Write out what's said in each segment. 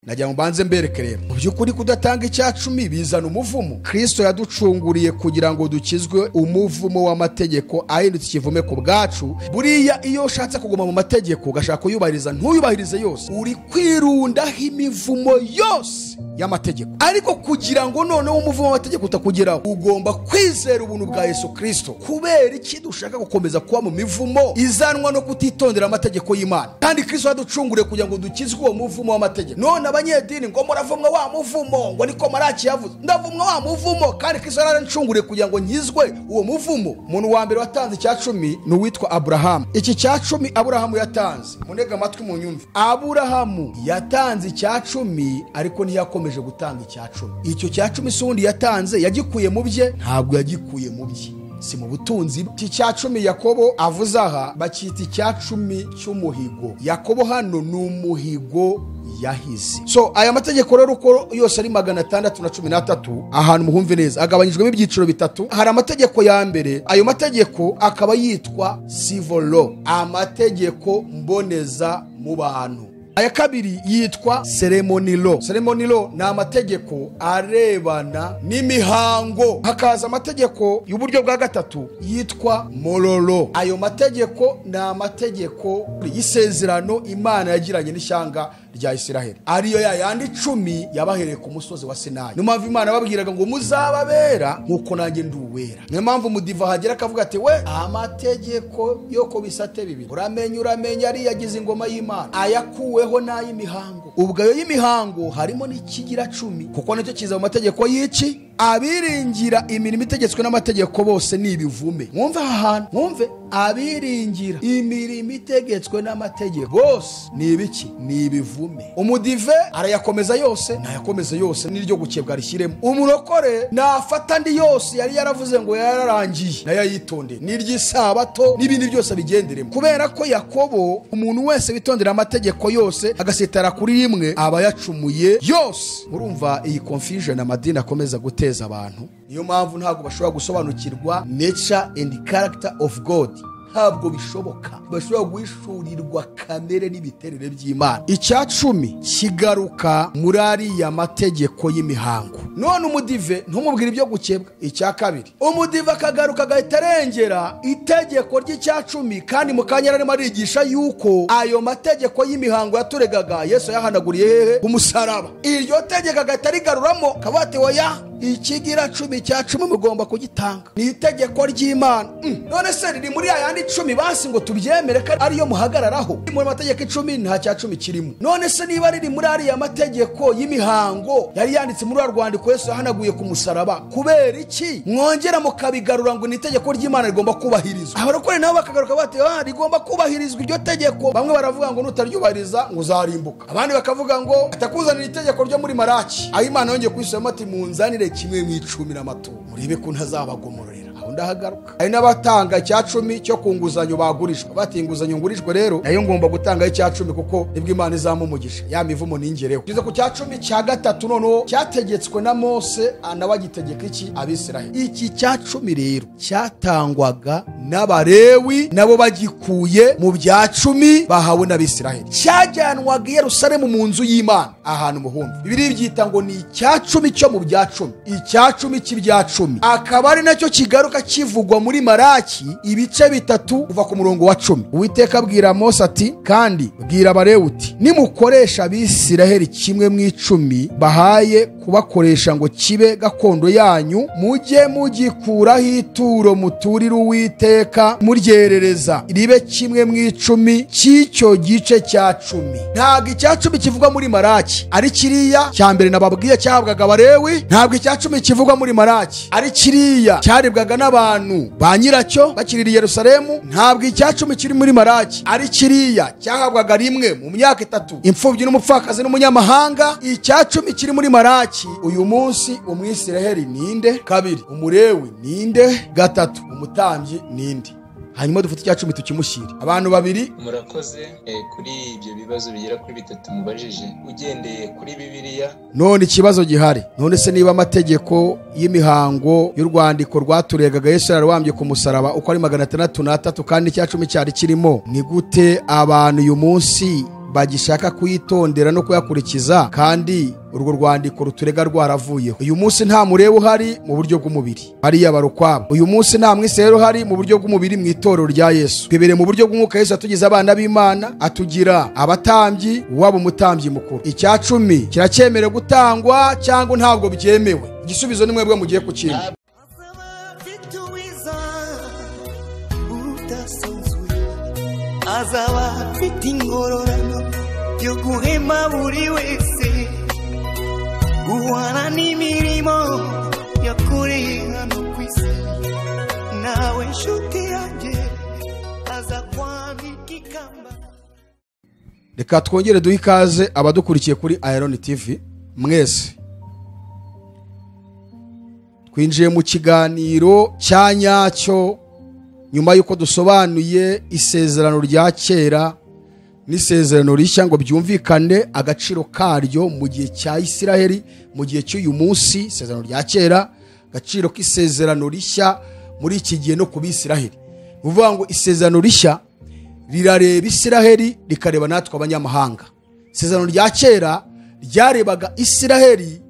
Najya mbanze mberekere mu byukuri kudatanga icyacumi bizana umuvumo. Kristo yaducunguriye kugira ngo dukizwe umuvumo w'amategeko ahindutse ikivume ku bwacu. Buriya iyo ushatse kuguma mu mategeko ugashaka kuyubahiriza ntuyubahirize yose, uri kwirundaho imivumo yose y'amategeko. Ariko kugira ngo noneho umuvumo w'amategeko utakugeraho, ugomba kwizera ubuntu bwa Yesu Kristo. Kubera iki dushaka gukomeza kuba mu mivumo izanwa no kutitondera amategeko y'Imana? Kandi Kristo yaducunguriye kugira ngo dukizwe uwo muvumo w'amategeko. None abanyedini ngo muravumwa wa muvumo, ngo niko Maraki yavuze, ndavumwa wa muvumo, kandi Kristo yarancunguriye kugira ngo nkizwe uwo muvumo. Umuntu wa mbere watanze icyacumi ni uwitwa Aburahamu. Iki cyacumi Aburahamu yatanze, munega amatwi mu nyumve, Aburahamu yatanze icyacumi ariko ntiyakomeje gutanga icyacumi. Icyo cyacumi sundi yatanze yagikuye mu bye? Ntabwo yagikuye mu bye, si mu butunzi. Iki cyacumi Yakobo avuze aha bakita icyacumi cy'umuhigo. Yakobo hano ni umuhigo yahize. So aya mategeko rero uko yose ari 613 ahantu muhumve neza agabanyijwemo ibyiciro bitatu. Hari amategeko ya mbere, ayo mategeko akaba yitwa civil law, amategeko mboneza mu bantu. Aya kabiri yitwa ceremony law. Ceremony law ni amategeko arebana n'imihango. Hakaza amategeko y'uburyo bwa gatatu yitwa moral law. Ayo mategeko ni amategeko y'isezerano Imana yagiranye n'ishyanga rya Isiraheli, ariyo yayandi 10 yabahereye ku musozi wa Sinayi. Niyo mpamvu Imana babwiraga ngo muzababera nkuko nanjye nduwera. Niyo mpamvu Mudiva hagera akavuga ati we amategeko yoko bisate bibiri uramenya ari yagize ingoma y'Imana ayakuweho n'ay'imihango. Ubwo ayo y'imihango harimo n'ikigira 10 kuko nicyo kiza mu mategeko y'iki. Abiringira imirimo itegetswe n'amategeko bose ni ibivume. Mwumve ahantu, mwumve, abiringira imirimo itegetswe n'amategeko bose ni ibiki? Ni ibivume. Umudive arayakomeza yose, nayakomeza yose n'iryo gukebwa rishyiremo. Umurokore nafata ndi yose yari yaravuze ngo yararangiye nayayitonde, n'iry'isabato n'ibindi byose bigenderemo. Kubera ko Yakobo, umuntu wese witondera amategeko yose agasitara kuri rimwe aba yacumuye yose. Murumva iyi confusion amadini akomeza guteza abantu. Niyo mpamvu ntabwo bashobora gusobanukirwa nature and character of God. Ntabwo bishoboka bashobora guhishurirwa kamere n'ibiterere by'Imana. Icyacumi kigaruka muri ariya mategeko y'imihango. None umudive ntumubwira ibyo gukebwa. Icya kabiri, umudive akagaruka agahita arengera itegeko ry'icyacumi, kandi mu kanya arimo arigisha yuko ayo mategeko y'imihango yaturegaga Yesu yahanaguriye hehe? Ku musaraba. Iryo tegeko agahita rigaruramo kabate oya ikigira 10 cya 10 mugomba kugitanga, ni itegeko ry'Imana. None se riri muri ayandi 10 basi ngo tubyemere ko ariyo muhagararaho? Mu mategeko 10 nta cya 10 kirimo. None se niba riri muri ariya mategeko y'imihango yari yanditse muri rwandiko Yesu yahanaguye ku musaraba, kubera iki mwongera mukabigarura ngo ni itegeko ry'Imana rigomba kubahirizwa? Abarokore nabo bakagaruka bati rigomba kubahirizwa iryo tegeko. Bamwe baravuga ngo nutaryubahiriza ngo uzarimbuka, abandi bakavuga ngo atakuzanira itegeko ryo muri Maraki aho Imana yongeye kwisoma ati munzanire kimwe mu 10 n'amaturo muribe ko ntazabagomororera. Aho ndahagaruka. Ari n'abatanga icya 10 cyo kunguzanyo bagurishwa, batinguzanyo ngurishwe rero nayo ngomba gutanga icya 10 kuko nibwo Imana izamumugisha ya mivumo ningereho. Kiza ku cya 10 cya gatatu noneho cyategetswe na Mose anabagitegeka iki? Abisiraheli. Iki cya 10 rero cyatangwaga n'Abalewi nabo bagikuye mu bya 10 bahawe n'Abisiraheli. Cyajyanwaga i Yerusalemu mu nzu y'Imana ahantu muhumva. Bibiri byita ngo ni icya 10 cyo mu bya 10. Icya 10 cy'ibya 10 akaba ari nacyo kigaruka kivugwa muri Maraki ibice 3 kuva ku murongo wa 10. Uwiteka abwira Mose ati, kandi bwira Abalewi uti nimukoresha Abisiraheli kimwe mu 10 bahaye kubakoresha ngo kibe gakondo yanyu, mujye mugikuraho ituro muturira Uwiteka muryerereza ribe kimwe mu 10 cy'icyo gice cya 10. Ntabwo icya 10 kivugwa muri Maraki ari kiriya cya mbere nababwiye cyahabwaga Abalewi. Ntabwo icya 10 kivugwa muri Maraki ari kiriya cyaribwaga n'abantu ba nyiracyo bakirira Yerusalemu. Ntabwo icya 10 kiri muri Maraki ari kiriya cyahabwaga rimwe mu myaka 3 imfubyi n'umupfakazi n'umunyamahanga. Icya 10 kiri muri Maraki uyu munsi umwisiraheli ninde? Kabiri, umulewi ninde? Gatatu, umutambyi ninde? Hanyuma dufite icya 10 tukimushyire abantu babiri. Murakoze kuri ibyo bibazo bigera kuri 3 mubajije ugendeye kuri Bibiliya. None ikibazo gihari, none se niba amategeko y'imihango y'urwandiko rwaturegaga Yesu yarwambye ku musaraba uko ari 603 kandi icya 10 cyari kirimo, ni gute abantu uyu munsi bagishaka kuyitondera no kuyakurikiza, kandi urwo rwandiko ruturega rwaravuyeho. Uyu munsi nta mureba uhari mu buryo bw'umubiri, hariya barukwabo. Uyu munsi nta mwisero uhari mu buryo bw'umubiri mu itorero rya Yesu. Twibere mu buryo bw'umwuka. Yesu atugize abana b'Imana, atugira abatambyi, waba umutambyi mukuru. Icyacumi kiracyemerewe gutangwa cyangwa ntabwo byemewe? Igisubizo ni mwebwe mugiye kukimpa. Azaba afite ingororano yo guhema buri wese, guhana n'imirimo yakoreye hano ku isi. Nawe nshuti yanjye aza kwambika ikamba. Reka twongere duhe ikaze abadukurikiye kuri Iron TV. Mwese twinjiye mu kiganiro cya nyacyo nyuma yuko dusobanuye isezerano rya kera n'isezerano rishya ngo byumvikane agaciro karyo mu gihe cya Isiraheli, mu gihe cy'uyu munsi. Isezerano rya kera, agaciro k'isezerano rishya muri iki gihe no ku Bisiraheli. Uvuga ngo isezerano rishya rirareba Isiraheli rikareba natwe abanyamahanga. Isezerano rya kera ryarebaga Isiraheli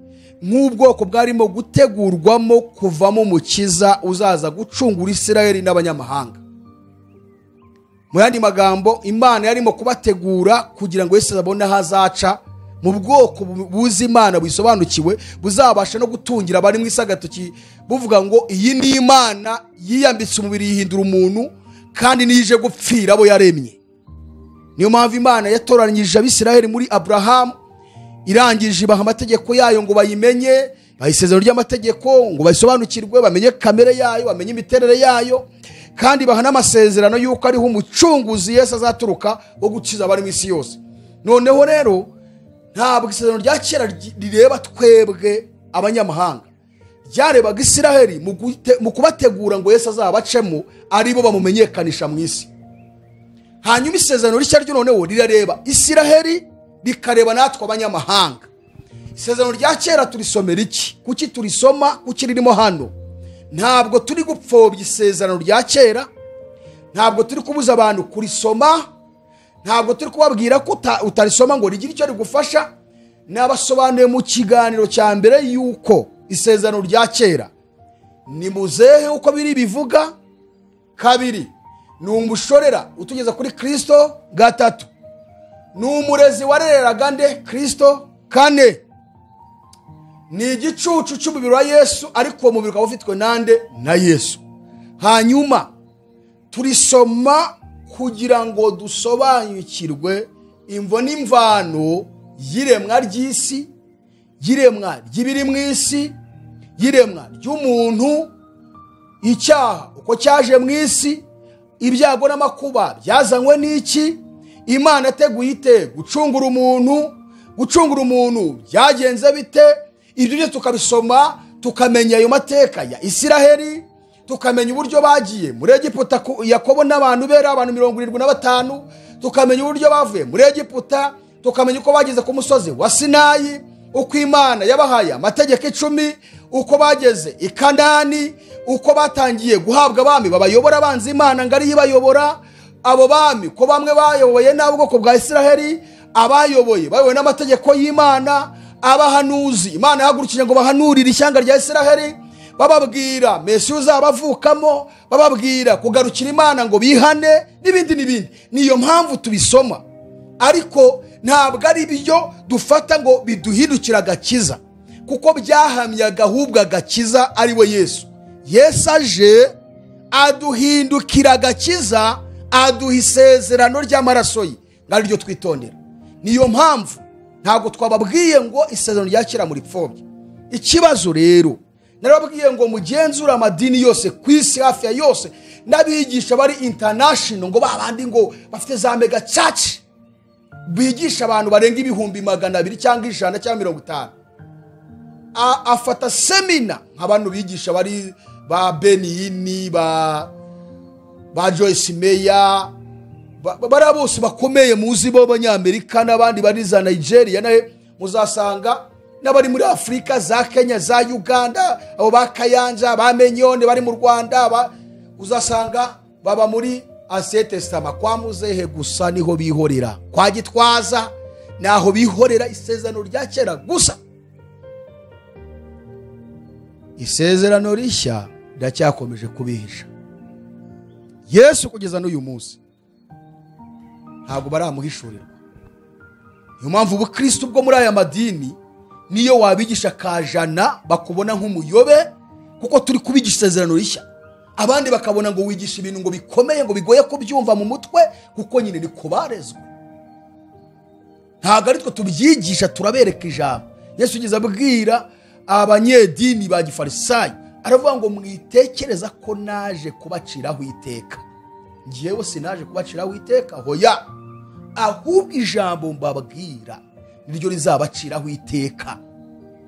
nk'ubwoko bwarimo gutegurwamo kuvamo umukiza uzaza gucungura Isiraheli n'abanyamahanga. Mu yandi magambo, Imana yarimo kubategura kugira ngo Yesu abone hazaca mu bwoko buzi Imana bisobanukiwe, buzabasha no gutungira abari mu isagatoki buvuga ngo iyi ni Imana yiyambitse umubiri yihindura umuntu kandi nije gupfira abo yaremye. Niyo mpamvu Imana yatoranyije Abisiraheli muri Abrahamu, irangije ibaha amategeko yayo ngo bayimenye, bayisezerano ry'amategeko ngo bayisobanukirwe, bamenye kamere yayo, bamenye imiterere yayo, kandi baha n'amasezerano yuko ariho umucunguzi Yesu azaturuka wo gukiza abari mu isi yose. Noneho rero ntabwo isezerano rya kera rireba twebwe abanyamahanga, ryarebaga Isiraheli mu kubategura ngo Yesu azabacemo aribo bamumenyekanisha mu isi. Hanyuma isezerano rishya ryo noneho rirareba Isiraheli rikareba natwe abanyamahanga. Isezerano rya kera turisomera iki? Kuki turisoma? Kuki ririmo hano? Ntabwo turi gupfobya isezerano rya kera, ntabwo turi kubuza abantu kurisoma, ntabwo turi kubabwira ko utarisoma ngo rigire icyo rigufasha. Nabasobanuye mu kiganiro cya mbere yuko isezerano rya kera ni muzehe uko biri bivuga, kabiri ni umushorera utugeza kuri Kristo, gatatu ni umurezi warereraga nde? Kristo, kane ni igicucu cy'umubiri wa Yesu, ariko uwo mubiri ukaba ufitwe nande? Na Yesu. Hanyuma turisoma kugira ngo dusobanukirwe imvo n'imvano y'iremwa ry'isi, y'iremwa ry'ibiri mu isi, y'iremwa ry'umuntu, icyaha uko cyaje mu isi, ibyago n'amakuba byazanywe n'iki, Imana ateguye ite gucungura umuntu, gucungura umuntu byagenze bite. Ibyo byo tukabisoma tukamenya ayo mateka ya Isiraheli, tukamenya uburyo bagiye muri Egiputa, Yakobo n'abantu bera abantu 75, tukamenya uburyo bavuye muri Egiputa, tukamenya uko bageze ku musozi wa Sinayi, uko Imana yabahaye amategeko 10, uko bageze i Kanani, uko batangiye guhabwa abami babayobora abanzi Imana ngari yibayobora. Abo bami ko bamwe bayoboye n'ubwoko bwa Isiraheli, abayoboye bayoboye n'amategeko y'Imana, abahanuzi Imana yahagurukije ngo bahanurire ishyanga rya Isiraheli, bababwira Mesi uzabavukamo, bababwira kugarukira Imana ngo bihane n'ibindi n'ibindi. Niyo mpamvu tubisoma, ariko ntabwo ari byo dufata ngo biduhindukira agakiza, kuko byahamyaga ahubwo agakiza ari we Yesu. Yesu aje aduhindukira agakiza, aduha isezerano ry'amaraso ye, ngari ryo twitondera. Niyo mpamvu ntabwo twababwiye ngo isezerano rya kera muri pfobya. Ikibazo rero, narababwiye ngo mugenzura amadini yose ku isi hafi ya yose, n'abigisha bari international ngo babandi ngo bafite za mega church bigisha abantu barenga 200 cyangwa 100 cyangwa 50. Afata semina nk'abantu bigisha bari ba Beni, ba Joyce Meya, bara bose bakomeye muzi bo abanyamerika n'abandi bari za Nigeria, nawe muzasanga n'abari muri Afrika, za Kenya, za Uganda, abo bakayanja bamenyone bari mu Rwanda, uzasanga baba muri asetesama kwa muzehe gusa niho bihorera, kwa Gitwaza naho bihorera isezerano rya kera gusa. Isezerano rishya ndacyakomeje kubihisha. Yesu kugeza n'uyu munsi ntabwo baramuhishurirwa. Niyo mpamvu ubukristo bwo muri aya madini niyo wabigisha kajana bakubona nk'umuyobe, kuko turi kubigisha isezerano rishya. Abandi bakabona ngo wigisha ibintu ngo bikomeye, ngo bigoye kubyumva mu mutwe, kuko nyine ni kubarezwe. Ntabwo ari twe tubyigisha, turabereka ijambo. Yesu ugeze abwira abanyedini ba gifarisayo, aravuga ngo mwitekereza ko naje kubaciraho iteka. Ngiyewe sinaje kubaciraho iteka, hoya, ahubwo ijambo mbabwira niryo rizabaciraho iteka.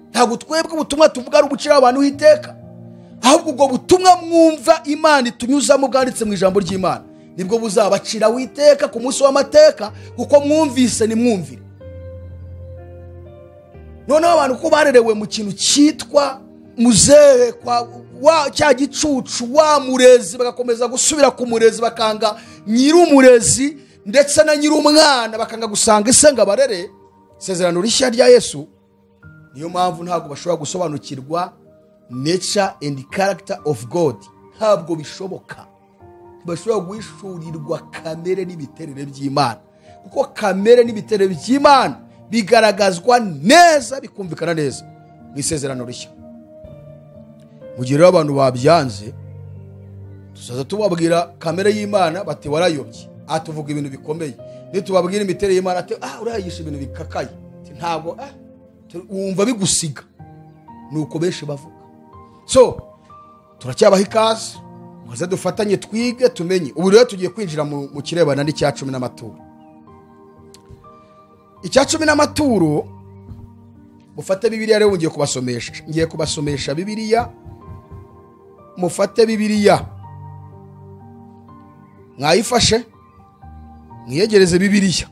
Ntabwo twebwe ubutumwa tuvuga ari ubuciraho abantu iteka, ahubwo ubwo butumwa mwumva Imana itunyuzamo bwanditse mu ijambo ry'Imana nibwo buzabaciraho iteka ku munsi w'amateka, kuko mwumvise nimwumvire. Noneho abantu ko barerewe mu kintu cyitwa muzehe wa cya gicucu wa murezi, bagakomeza gusubira ku murezi, bakanga nyir'umurezi ndetse na nyir'umwana, bakanga gusanga isenga barere isezerano rishya rya Yesu. Niyo mpamvu ntabwo bashobora gusobanukirwa nature and character of God. Ntabwo bishoboka. Bashobora guhishurirwa kamere n'imiterere by'Imana, kuko kamere n'imiterere by'Imana bigaragazwa neza, bikumvikana neza mu isezerano rishya. Mu gihe abantu babyanze, tuzaza tubabwira kamere y'Imana bati warayobye, atuvuga ibintu bikomeye. Nitubabwira imiterere y'Imana ati urayigisha ibintu bikakaye, ntabwo wumva bigusiga. Nuko benshi bavuga. So turacyabaha ikaze, muze dufatanye twige tumenye. Ubu rero tugiye kwinjira mu kirebana n'icyacumi n'amaturo. Icyacumi n'amaturo, mufate Bibiliya rero ngiye kubasomesha. Ngiye kubasomesha Bibiliya. Mufate Bibiliya, mwayifashe, mwiyegereze Bibiliya.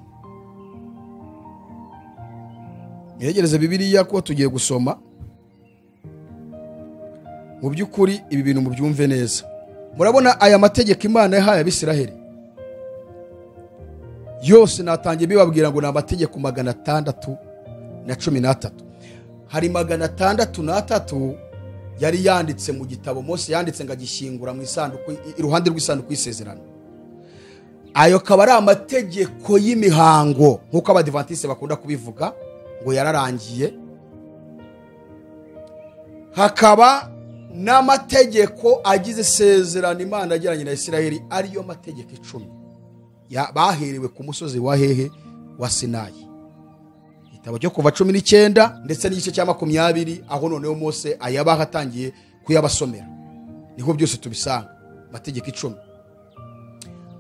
Mwiyegereze Bibiliya ko tugiye gusoma. Mu by'ukuri ibi bintu mubyumve neza. Murabona aya mategeko Imana yahaye Abisiraheli yose, natangiye bibabwira ngo ni amategeko 613. Hari 613 yari yanditse mu gitabo Mose yanditse ngo agishyingura mu isanduku, iruhande rw'isanduku y'isezerano. Ayo kaba ari amategeko y'imihango, nk'uko abadivantiste bakunda kubivuga ngo yararangiye. Hakaba n'amategeko agize isezerano Imana yagiranye na Isiraheli, ariyo mategeko 10 baherewe ku musozi wa hehe wa Sinayi. Igitabo cyo kuva 19 ndetse n'igice cya 20, aho noneho Mose ayabaha atangiye kuyabasomera, niho byose tubisanga mategeko 10.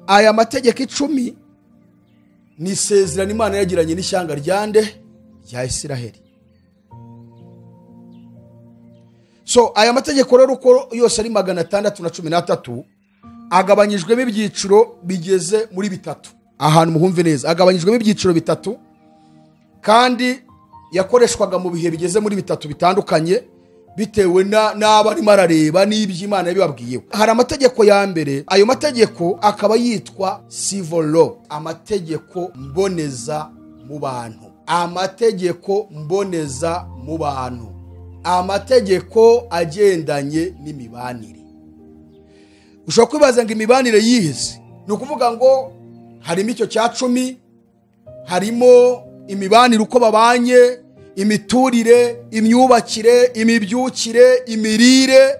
Aya mategeko 10 ni isezerano Imana yagiranye n'ishyanga ryande rya Isiraheli. So aya mategeko rero uko yose ari 613 agabanyijwemo ibyiciro bigeze muri 3. Ahantu muhumve neza, agabanyijwemo ibyiciro 3 kandi yakoreshwaga mu bihe bigeze muri 3 bitandukanye, bitewe n'abari marareba n'iby'Imana bibabwiyeho. Hari amategeko ya mbere, ayo mategeko akaba yitwa civil law, amategeko mboneza mu bantu. Amategeko mboneza mu bantu, amategeko agendanye n'imibanire. Ushobora kwibaza ngo imibanire yihese, ni ukuvuga ngo harimo icyo cya 10, harimo imibanire uko babanye, imiturire, imyubakire, imibyukire, imirire,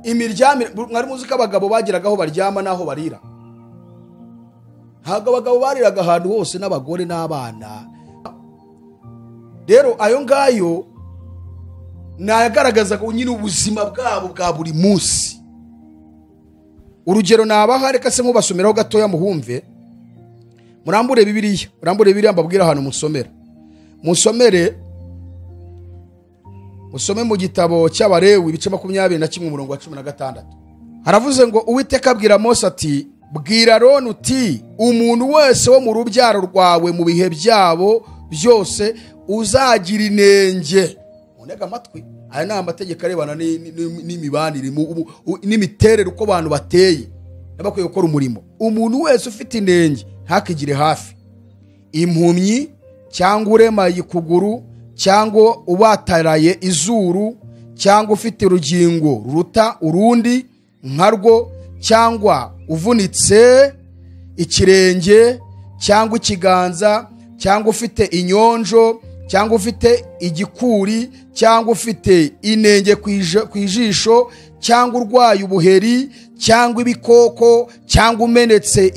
imiryamire. Mwari muzi ko abagabo bagiragaho baryama naho barira? Ntabwo abagabo bariraga ahantu hose, n'abagore n'abana. Rero ayo ngayo nayagaragaza ko nyine ubuzima bwabo bwa buri munsi. Urugero nabaha, reka se nkubasomeraho gatoya muhumve. Murambure Bibiliya mbabwira ahantu musomera. Musome mu gitabo cy'Abalewi ibice 21 umurongo wa 16. Haravuze ngo Uwiteka abwira Mose ati, bwira Aroni uti, umuntu wese wo mu rubyaro rwawe mu bihe byabo byose uzagira inenge. Munega amatwi, aya ni amategeko arebana n'imibanire n'imiterere, uko abantu bateye, bakwiye gukora umurimo. Umuntu wese ufite inenge ntakigire hafi. Impumyi cyangwa uremaye ikuguru cyangwa ubataraye izuru cyangwa ufite urugingo ruruta urundi nkarwo cyangwa uvunitse ikirenge cyangwa ikiganza cyangwa ufite inyonjo cyangwa ufite igikuri cyangwa ufite inenge kwijisho cyangwa urwaye ubuheri cyangwa ibikoko cyangwa umenetse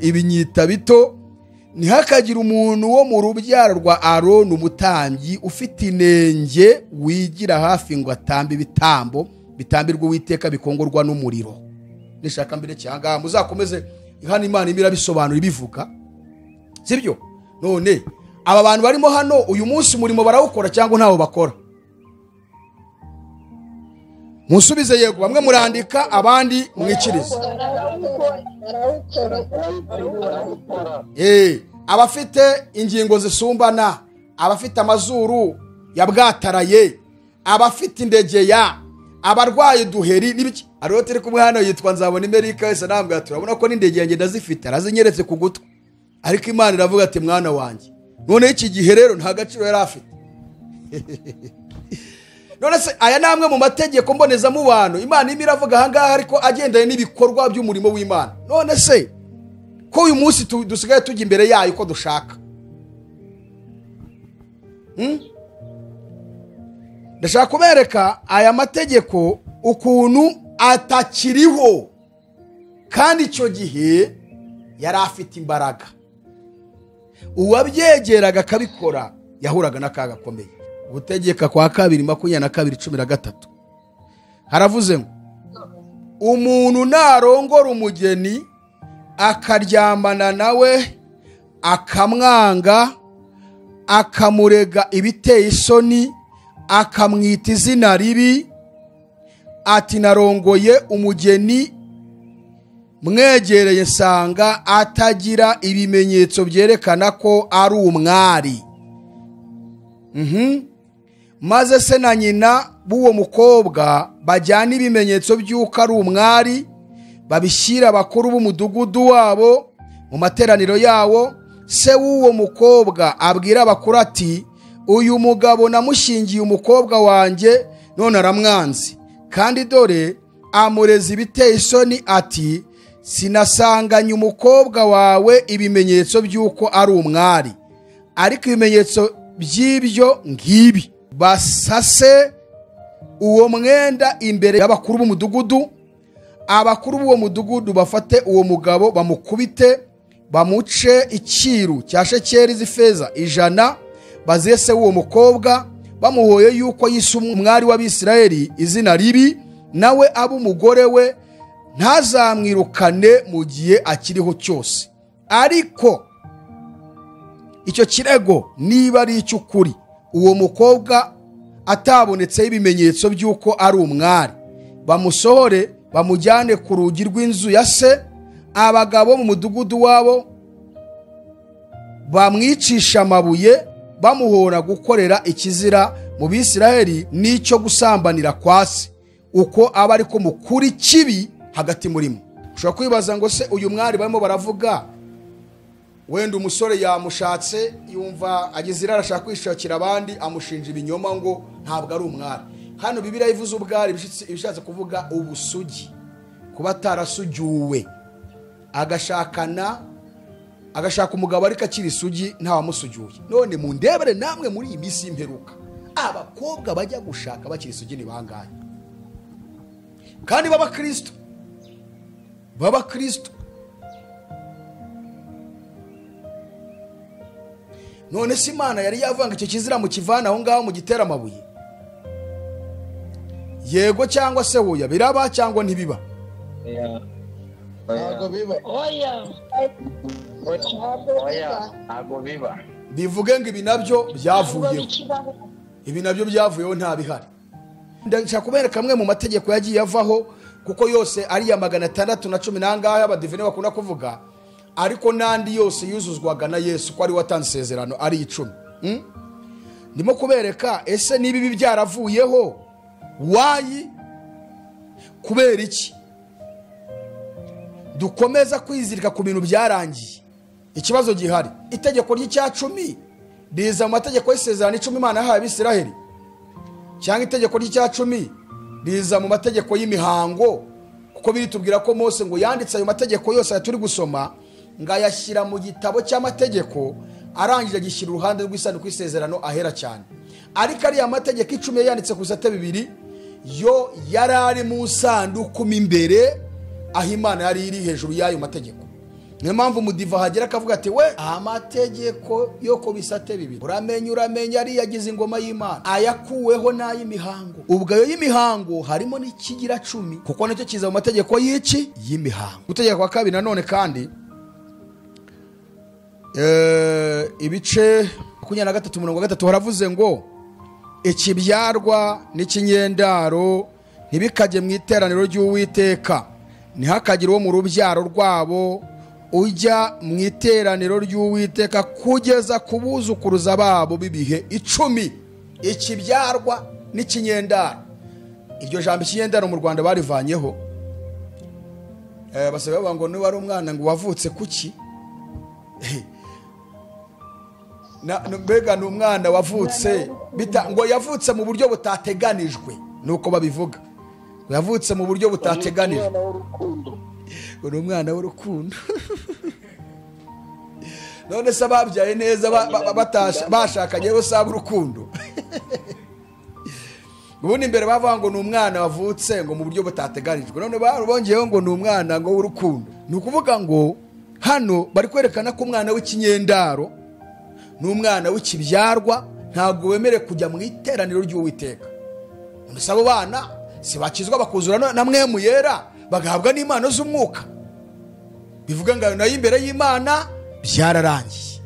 ibinyita bito, ntihakagira umuntu wo mu rubyaro rwa Aroni umutambyi ufite inenge wigira hafi ngo atambe ibitambo bitambirwa Uwiteka bikongorwa n'umuriro. Nishaka mbere cyangwa muzakomeze hano Imana imira bisobanura ibivuga, sibyo? None aba bantu barimo hano uyu munsi umurimo barawukora cyangwa ntawo bakora? Musubize yego, bamwe murandika abandi mwikirize. Abafite ingingo zisumbana, abafite amazuru yabwataraye, abafite indegeya, abarwaye duheri n'ibiki. Ariho turi kumwe hano yitwa Nzabona Amerika wese nambwa turabona ko n'indege yanjye ndazifite arazinyeretse ku gutwi, ariko Imana iravuga ati mwana wanjye. None iki gihe rero nta gaciro yari afite. None se aya namwe mu mategeko mboneza mu bantu Imana imiravuga ahangaha ariko agendanye n'ibikorwa by'umurimo w'Imana. None se ko uyu munsi dusigaye tujya imbere yayo uko dushaka? Ndashaka kubereka aya mategeko ukuntu atakiriho, kandi icyo gihe yari afite imbaraga. Uwabyegeraga akabikora yahuraga n'akaga gakomeye. Gutegeka kwa 2:22 haravuze ngo umuntu narongora umugeni akaryamana nawe akamwanga akamurega ibiteye isoni akamwita izina ribi ati narongoye umugeni mwegereye nsanga atagira ibimenyetso byerekana ko ari umwari, maze se na nyina b'uwo mukobwa bajyana ibimenyetso by'uko ari umwari babishyira abakuru b'umudugudu wabo mu materaniro yawo, se w'uwo mukobwa abwira abakuru ati uyu mugabo namushingiye umukobwa wanjye none aramwanze, kandi dore amureza ibiteye isoni ati sinasanganye umukobwa wawe ibimenyetso by'uko ari umwari, ariko ibimenyetso by'ibyo ngibi. Basase uwo mwenda imbere y'abakuru b'umudugudu, abakuru b'uwo mudugudu bafate uwo mugabo bamukubite bamuce icyiru cya shekeri z'ifeza 100, bazese uwo mukobwa bamuhoye yuko yise umwari w'Abisirayeli izina ribi, nawe abo umugore we ntazamwirukane mu gihe akiriho cyose. Ariko icyo kirego niba ari icy'ukuri, uwo mukobwa atabonetse ibimenyetso by'uko ari umwari, bamusohore bamujyane ku rugi rw'inzu ya se, abagabo mu mudugudu wabo bamwicisha amabuye bamuhora gukorera ikizira mu Bisirayeli n'icyo gusambanira kwa se, uko aba ariko mukuri kibi hagati murimo. Ushobora kwibaza ngo se uyu mwari barimo baravuga wenda umusore yamushatse yumva agizira arashaka kwishakira abandi amushinja ibinyoma ngo ntabwo ari umwari. Hano Bibiliya ivuze ubwari bishatse kuvuga ubusugi, kuba atarasugiwe agashaka umugabo ariko akiri isugi ntawamusugiye. None mu ndebere namwe muri iyi minsi y'imperuka abakobwa bajya gushaka bakiri isugi ni bangahe? Kandi baba Kristo. None se Imana yari yavanga icyo kizira mu kivana aho ngaho mu gitera amabuye? Yego cyangwa se hoya? Biraba cyangwa ntibiba? Ntabwo biba. Ntabwo biba. Bivuge ngo ibi nabyo byavuyeho. Ibi nabyo byavuyeho nta bihari. Ndashaka kubereka kamwe mu mategeko yagiye avaho, kuko yose ari ya 610 nangahe abadivine bakunda kuvuga, ariko nandi yose yuzuzwaga na Yesu ko ari watanze isezerano ari 10. Ndimo kubereka ese niba ibi byaravuyeho wayi kubera iki? dukomeza kwizirika ku bintu byarangiye. Ikibazo gihari, itegeko ry'icyacumi riza mu mategeko y'isezerano 10 Imana yahaye Abisiraheli, cyangwa itegeko ry'icyacumi riza mu mategeko y'imihango, kuko biritubwira ko Mose ngo yanditse ayo mategeko yose turi gusoma ngayashyira mu gitabo cy'amategeko, arangije agishyira uruhande rw'isanduku y'isezerano ahera cyane. Ariko ari amategeko 10 yanditse ku bisate 2 yo yarari mu sanduku imbere, aho Imana yari iri hejuru y'ayo mategeko. Niyo mpamvu umudiva hagera akavuga ati we amategeko yo ku bisate 2 uramenya ari yagize ingoma y'Imana, ayakuweho n'ay'imihango. Ubwo ayo y'imihango harimo n'ikigira 10, kuko nicyo kiza mu mategeko y'iki y'imihango. Gutegeka kwa kabiri nanone kandi ibice 23:3 haravuze ngo ikibyarwa n'ikinyendaro ntibikaje mu iteraniro ry'Uwiteka, ntihakagire uwo mu rubyaro rwabo ujya mu iteraniro ry'Uwiteka kugeza ku buzukuruza babo bibihe 10. Ikibyarwa n'ikinyendaro, iryo jambo ikinyendaro mu Rwanda barivanyeho, basaba bavuga ngo niba ari umwana ngo wavutse kuki, mbega n'umwana wavutse ngo yavutse mu buryo butateganijwe, nuko babivuga, yavutse mu buryo butateganijwe, uri umwana w'urukundo. None se ababyaye neza bashakanye basaba urukundo. Ubundi imbere bavuga ngo n'umwana wavutse ngo mu buryo butateganijwe, none bongyeho ngo n'umwana ngo w'urukundo. Ni ukuvuga ngo hano bari kwerekana ko umwana w'ikinyendaro n'umwana w'ikibyarwa ntabwo wemere kujya mu iteraniro ry'Uwiteka. None abo bana si bakizwa bakuzura na mwemu yera bagahabwa n'Imana z'umwuka? Bivuga ngo nayo imbere y'Imana byararangiye.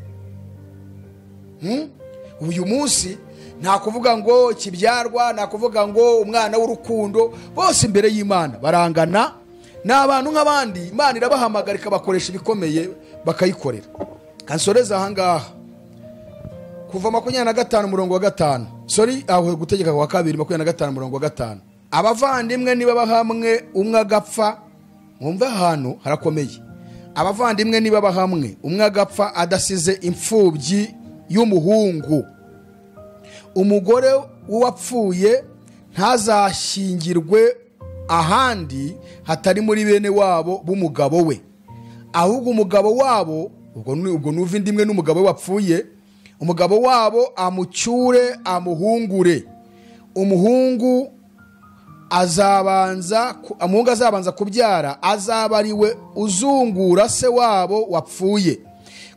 Uyu munsi nta kuvuga ngo kibyarwa, nta kuvuga ngo umwana w'urukundo, bose imbere y'Imana barangana, n'abantu nk'abandi. Imana irabahamagara ikabakoresha ibikomeye bakayikorera. Kansoreza ahangaha kuva 25:5 sorry aho gutegeka kwa kabiri 25:5 abavandimwe niba bahamwe umwe agapfa, mwumve ahantu harakomeye. Abavandimwe niba bahamwe umwe agapfa adasize imfubyi y'umuhungu, umugore w'uwapfuye ntazashyingirwe ahandi hatari muri bene wabo b'umugabo we, ahubwo umugabo wabo, ubwo nuva indimwe n'umugabo wapfuye, umugabo wabo amucyure amuhungure. Umuhungu azabanza kubyara azaba ari we uzungura se wabo wapfuye,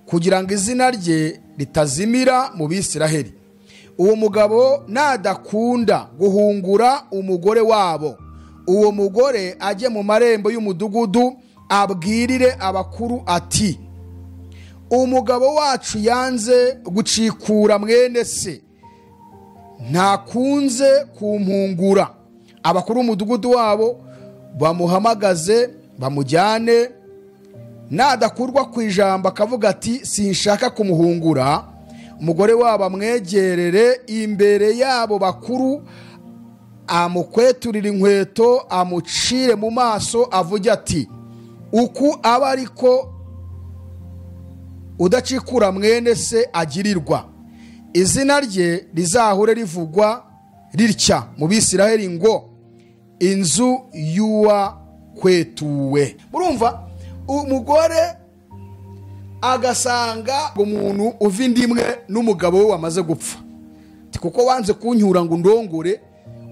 kugira ngo izina rye ritazimira mu Bisiraheli. Uwo mugabo nadakunda guhungura umugore wabo, uwo mugore ajye mu marembo y'umudugudu abwirire abakuru ati, umugabo wacu yanze gucikura mwene se, ntakunze kumpungura. Abakuru umudugudu wabo bamuhamagaze bamujyane, nadakurwa ku ijambo akavuga ati sinshaka kumuhungura, umugore wabo amwegerere imbere yabo bakuru, amukweturira inkweto, amucire mu maso, avuge ati uku aba ariko udacikura mwene se agirirwa. Izina rye rizahure rivugwa ritya mu Bisiraheli ngo inzu y'uwakwetuwe. Murumva, umugore agasanga umuntu uva indimwe n'umugabo we wamaze gupfa, kuko wanze kunyura ngo ndongore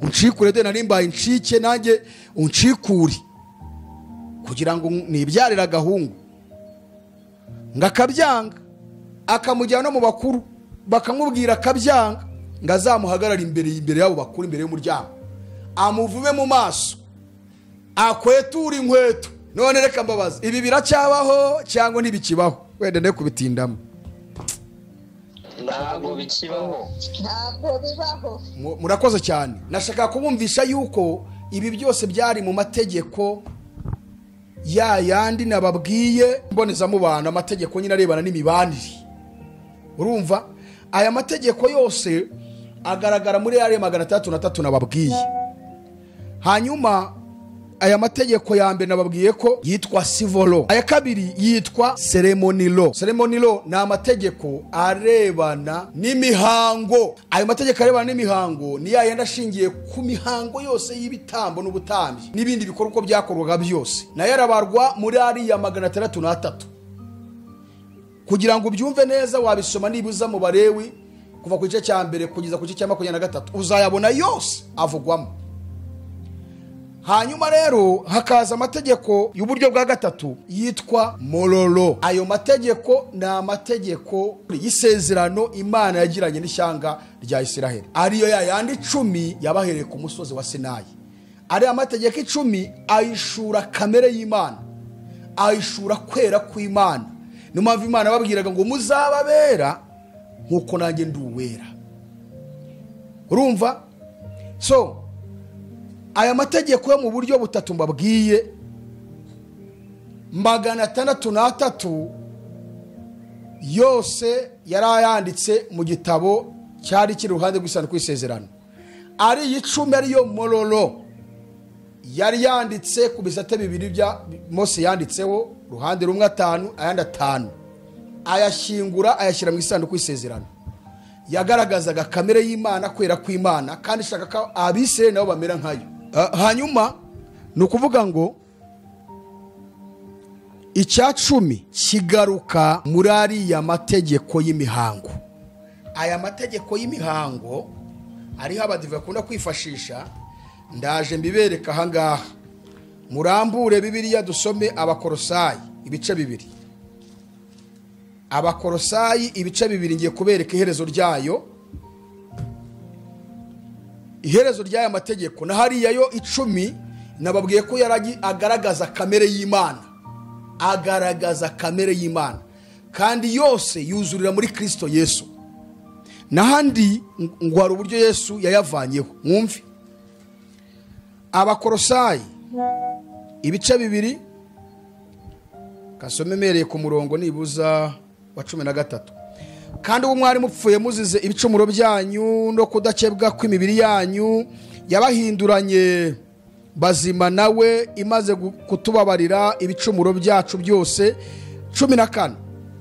uncikure de narimbaye incike nanjye uncikure kugira ngo nibyarira agahungu, ngakabyanga, akamujyana no mu bakuru bakamubwira akabyanga, ngazamuhagarara imbere yabo bakuru, imbere y'umuryango, amuvume mu maso, akwetura inkweto. None reka mbabaza, ibi biracyabaho cyangwa ntibikibaho? Wenda ne kubitindamo. Ntabwo bikibaho, ntabwo bibaho. Murakoze cyane. Nashaka kubumvisha yuko ibi byose byari mu mategeko ya yandi nababwiye mboneza mu bantu, amategeko nyine arebana n'imibanire. Urumva, aya mategeko yose agaragara muri yare 303 nababwiye. Hanyuma aya mategeko ya mbere nababwiye ko yitwa civil law, aya kabiri yitwa ceremony law. Ceremony law ni amategeko arebana n'imihango. Ayo mategeko arebana n'imihango ni yayenda ashingiye ku mihango yose y'ibitambo n'ubutambyi n'ibindi bikorwa uko byakorwaga byose, nayo arabarwa muri ariya 603. Kugira ngo ubyumve neza wabisoma nibuza mu Balewi kuva ku gice cya mbere kugeza ku gice cya 23, uzayabona yose avugwamo. Hanyuma rero hakaza amategeko y'uburyo bwa gatatu yitwa morolo. Ayo mategeko ni amategeko y'isezerano Imana yagiranye n'ishyanga rya Isiraheli, ariyo yayandi 10 yabahereye ku musozi wa Sinayi. Ari amategeko 10 ayishura kamere y'Imana, ayishura kwera kw'Imana. Niyo mpamvu Imana babwiraga ngo muzababera nkuko nanjye nduwera. Urumva? So aya mategeko yo mu buryo butatu mbabwiye 603 yose yarayanditse mu gitabo cyari kiri ruhande rw'isanduku y'isezerano. Ari 10 ariyo morolo yari yanditse ku bisate bibiri bya Mose yanditseho, ruhande rumwe 5 ayandi 5, ayashingura ayashyira mu isanduku y'isezerano. Yagaragazaga kamere y'Imana, kwera kw'Imana, kandi shaka ko Abisirayeli nabo bamera nkayo. Hanyuma ni ukuvuga ngo icyacumi kigaruka muri ariya mategeko y'imihango. Aya mategeko y'imihango ariho abadive bakunda kwifashisha, ndaje mbibereka aha ngaha. Murambure Bibiliya dusome Abakolosayi ibice 2. Abakolosayi ibice 2 ngiye kubereka iherezo ryayo. Iherezo ry'aya mategeko na hariya yo 10 nababwiye ko yaragi agaragaza kamere y'Imana, agaragaza kamere y'Imana, kandi yose yuzurira muri Kristo Yesu. Nahandi ngo hari uburyo Yesu yayavanyeho. Mwumve Abakolosayi ibice 2 kasomemereye ku murongo nibuza wa 13. Kandi ubu mwari mupfuye muzize ibicumuro byanyu no kudakebwa kw'imibiri yanyu, yabahinduranye bazima nawe imaze kutubabarira ibicumuro byacu byose. 14.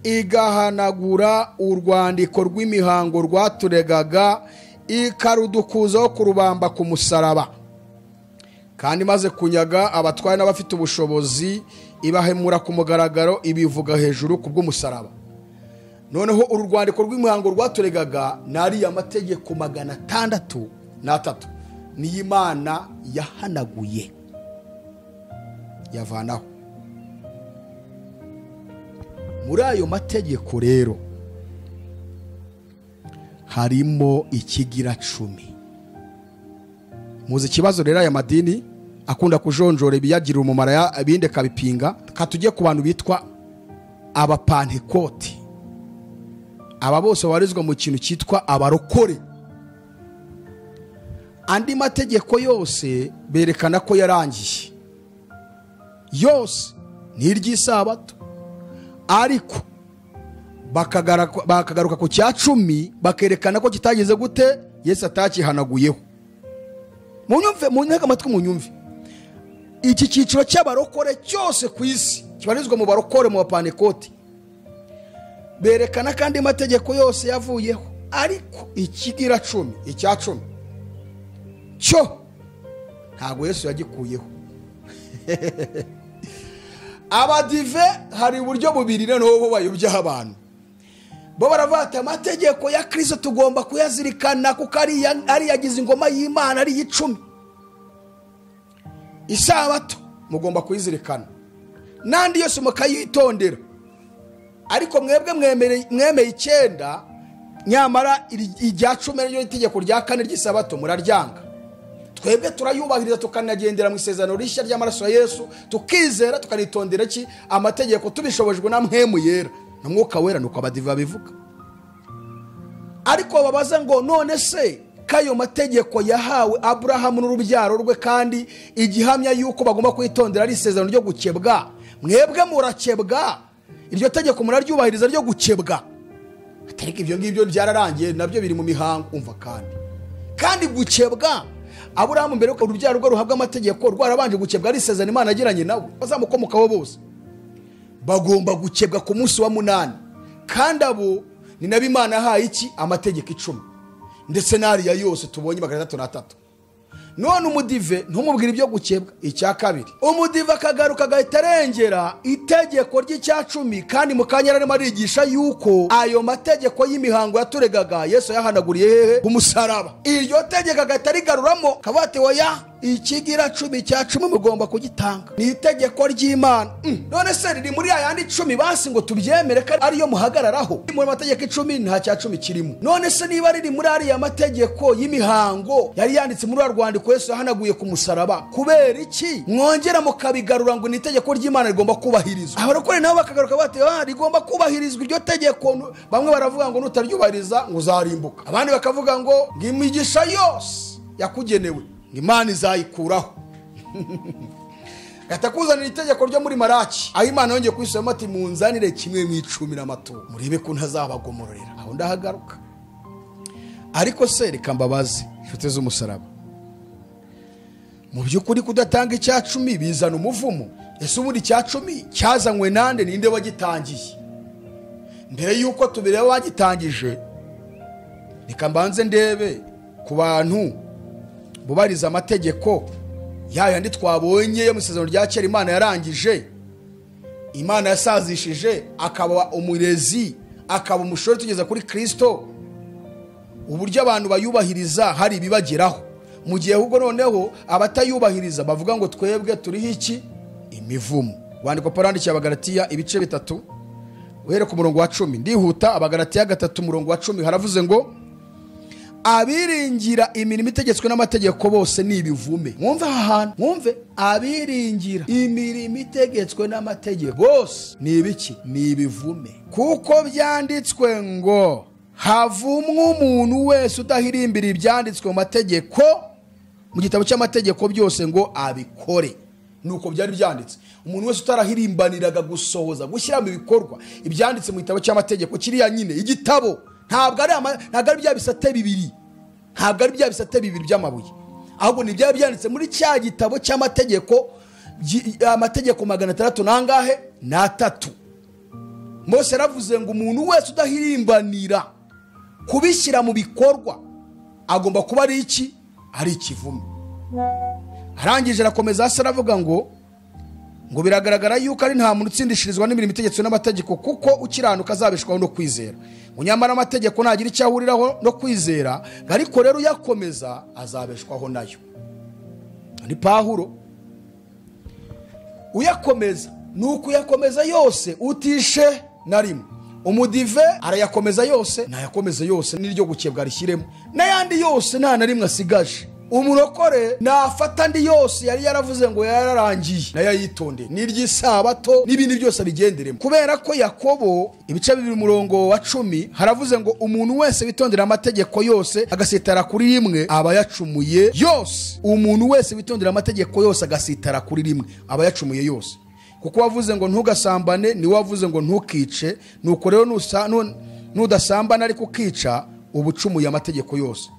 Igahanagura urwandiko rw'imihango rwaturegaga, ikarudukuzaho kurubamba ku musaraba. Kandi maze kunyaga abatware n'abafite ubushobozi, ibahemura ku mugaragaro, ibivuga hejuru kubw'umusaraba. Noneho uru rwandiko rw'imihango rwaturegaga nari amategeko 603 ni Imana yahanaguye, yavanaho. Muri ayo mategeko rero harimo ikigira 10. Muzi ikibazo rero aya madini akunda kujonjora ibiyagira umumara abinde kabipinga. Katujye ku bantu bitwa abapantekoti. Aba bose warizwa mu kintu cyitwa abarokore. Andi mategeko yose berekana ko yarangiye, yose ni iry'isabato, ariko bakagaruka ku cyacumi bakerekana ko kitageze gute Yesu atakihanaguyeho. Munyumve amatwi munyumve. Iki cyiciro cy'abarokore cyose ku isi kibarizwa mu barokore mu bapantekoti. Berekana kandi mategeko yose yavuyeho, ariko ikigira 10 icyacumi cyo ntago Yesu yagikuyeho. Abadive hari uburyo bubiri n'ubu bayobya abantu. Bo baravata amategeko ya Kristo tugomba kuyazirikana kuko ari yagize ingoma y'Imana ari 10. Isabato mugomba kuyizirikana, nandi yose mukayitondera. Ariko mwebwe mwemeye 9, nyamara irya 10 ryo itegeko rya 4 ry'isabato muraryanga. Twebwe turayubahiriza tukanagendera mu isezerano rishya ry'amaraso ya Yesu, tukizera tukanitondera ki amategeko tubishobojwe na mpemu yera na mwuka wera, nuko abadiva bivuga. Ariko babaza ngo none se kayo mategeko yahawe Abrahamu n'urubyaro rwe, kandi igihamya yuko bagomba kwitondera ari isezerano ryo gukebwa, mwebwe murakebwa, iryo tegeko muraryubahiriza ryo gukebwa. Atariko ibyo ngibyo byararangiye, nabyo biri mu mihango. Umva kandi gukebwa Aburahamu mbere ko urubyaro rwe ruhabwa amategeko rwarabanje gukebwa ari isezerano Imana yagiranye nawe bazamukomokaho bose bagomba gukebwa ku munsi wa 8 kandi abo ni nabi Imana yahaye iki amategeko 10 ndetse n'ariya yose tubonye 3 none umudive ntumubwira ibyo gukebwa. Icya kabiri umudive akagaruka agahita arengera itegeko ry'Icyacumi kandi mukanya arimo arigisha yuko ayo mategeko y'imihango yaturegaga Yesu yahanaguriye hehe ku musaraba. Iryo tegeko agahita rigaruramo kabate oya ikigira 10 cya 10 mugomba kugitanga ni itegeko ry'Imana. None se riri muri ayandi 10 basi ngo tubyemere ko ariyo muhagararaho mu mategeko 10 nta cya 10 kirimo. None se niba riri muri ariya mategeko y'imihango yari yanditse muri rwandiko Yesu yahanaguye ku musaraba kubera iki mwongera mukabigarura ngo ni itegeko ry'Imana rigomba kubahirizwa? Abarokore nabo bakagaruka bate rigomba kubahirizwa iryo tegeko. Bamwe baravuga ngo nutaryubahiriza ngo uzarimbuka, abandi bakavuga ngo imigisha yose yakugenewe Imana izayikuraho. Gatakuzanira itegeko ryo muri Maraki aho Imana yongeye kwisoma ati munzanire kimwe mu 10 n'amaturo muribe ko ntazabagomororera. Aho ndahagaruka. Ariko se reka mbabaze inshuti z'umusaraba, mu by'ukuri kudatanga Icyacumi bizana umuvumo? Ese ubundi Icyacumi cyazanywe nande? Ninde wagitangiye? Mbere yuko tubireba wagitangije reka mbanze ndebe ku bantu bubariza amategeko yayandi twabonye yo mu isezerano rya kera Imana yarangije, Imana yasazishije, akaba umurezi, akaba umushore tugeza kuri Kristo. Uburyo abantu bayubahiriza hari ibibageraho, mu gihe ahubwo noneho abatayubahiriza bavuga ngo twebwe turiho iki imivumo. Wandiko Paulo yandikiye Abagalatiya ibice 3 uhere ku murongo wa 10. Ndihuta. Abagalatiya 3 murongo wa 10 haravuze ngo abiringira imirimo itegetswe n'amategeko bose ni ibivume. Mwumve ahantu, mwumve abiringira imirimo itegetswe n'amategeko bose ni ibiki? Ni ibivume. Kuko byanditswe ngo havumwe umuntu wese udahirimbira ibyanditswe mu mategeko mu gitabo cy'amategeko byose ngo abikore. Nuko byari byanditse. Umuntu wese utarahirimbaniraga gusohoza gushyira mu bikorwa ibyanditse mu gitabo cy'amategeko kiriya nyine igitabo ntabwo ari bya bisate bibiri, ntabwo ari bya bisate bibiri by'amabuye, ahubwo ni bya byanditse muri cya gitabo cy'amategeko, amategeko 600 nangahe na 3. Mose yaravuze ngo umuntu wese udahirimbanira kubishyira mu bikorwa agomba kuba ari iki? Ari ikivume. Arangije arakomeza hasi aravuga ngo biragaragara yuko ari nta muntu utsindishirizwa n'imirimo itegetswe n'amategeko kuko ukiranuka azabeshwaho no kwizera. Munyamara amategeko ntagira icyo ahuriraho no kwizera, ariko rero uyakomeza azabeshwaho nayo. Ni Pawulo uyakomeza nuko uyakomeza yose utishe na rimwe. Umudive arayakomeza yose, nayakomeza yose n'iryo gukebwa rishyiremo, n'ayandi yose nta na rimwe asigaje. Umurokore nafata ndi yose yari yaravuze ngo yararangiye nayayitonde n'iry'isabato n'ibindi byose bigenderemo. Kubera ko Yakobo ibice 2 murongo wa 10 haravuze ngo umuntu wese witondera amategeko yose agasitara kuri rimwe aba yacumuye yose. Umuntu wese witondera amategeko yose agasitara kuri rimwe aba yacumuye yose. Kuko wavuze ngo ntugasambane, ni wavuze ngo ntukice, nuko rero nudasambana ariko ukica ubucumuye amategeko yose.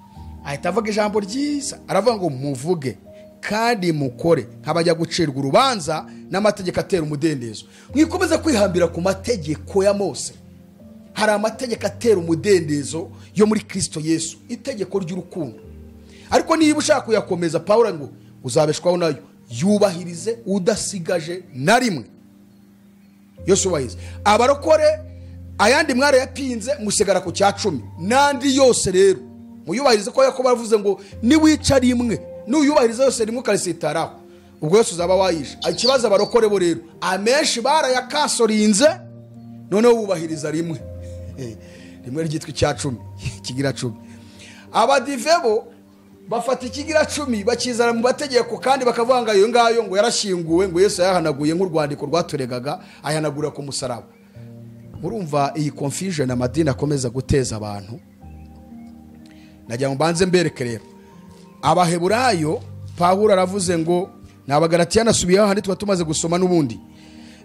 Ahita avuga ijambo ryiza aravuga ngo muvuge kandi mukore nk'abajya gucirwa urubanza n'amategeko atera umudendezo. Mwikomeza kwihambira ku mategeko ya Mose. Hari amategeko atera umudendezo yo muri Kristo Yesu, itegeko ry'urukundo. Ariko niba ushaka kuyakomeza Paulo ngo uzabeshwaho nayo, yubahirize udasigaje na rimwe. Yesu wahize abarokore ayandi mwara yapinze musigara ku Icyacumi nandi yose rero muyubahirize ko Yakobo bavuze ngo ni wica rimwe n'uyubahiriza yose rimwe ukalisitaraho ubwo Yesu uzaba wayisha. Ikibazo abarokore bo rero amenshi barayakasorinze noneho bubahiriza rimwe rimwe ryitwa Icyacumi kigira 10. Abadivebo bafata ikigira 10 bakizana mu mategeko kandi bakavuga ngo ayo ngayo ngo yarashyinguwe ngo Yesu yahanaguye nk'urwandiko rwaturegaga ayanagura ku musaraba. Murumva iyi confusion amadini akomeza guteza abantu. Najya mbanze mbereke rero Abaheburayo Pawulo aravuze ngo n'Abagalatiya nasubiyeho handi tumaze gusoma n'ubundi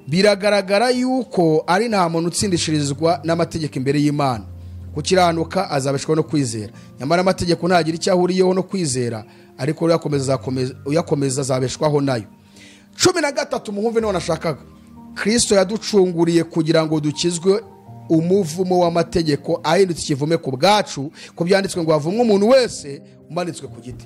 biragaragara yuko ari nta muntu utsindishirizwa n'amategeko imbere y'Imana, kukiranuka azabeshwaho no kwizera. Nyamara amategeko ntagira icyo ahuriyeho no kwizera, ariko uyakomeza azabeshwaho nayo. 13 muhumve niho nashakaga. Kristo yaducunguriye kugira ngo dukizwe umuvumo w'amategeko ahindutse ikivume ku bwacu, ko byanditswe ngo havumwe umuntu wese umanitswe ku giti.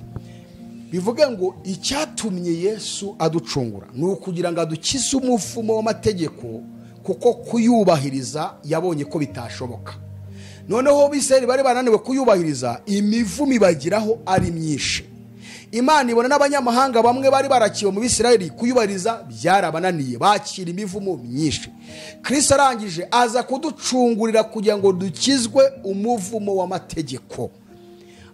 Bivuga ngo icyatumye Yesu aducungura ni ukugira ngo adukize umuvumo w'amategeko, kuko kuyubahiriza yabonye ko bitashoboka. Noneho Bisirayeli bari bananiwe kuyubahiriza, imivumo ibagiraho ari myinshi. Imana ibona n'abanyamahanga bamwe bari barakiwe mu Bisirayeli kuyubahiriza byarabananiye, bakira imivumo myinshi. Kristo arangije aza kuducungurira kugira ngo dukizwe umuvumo w'amategeko.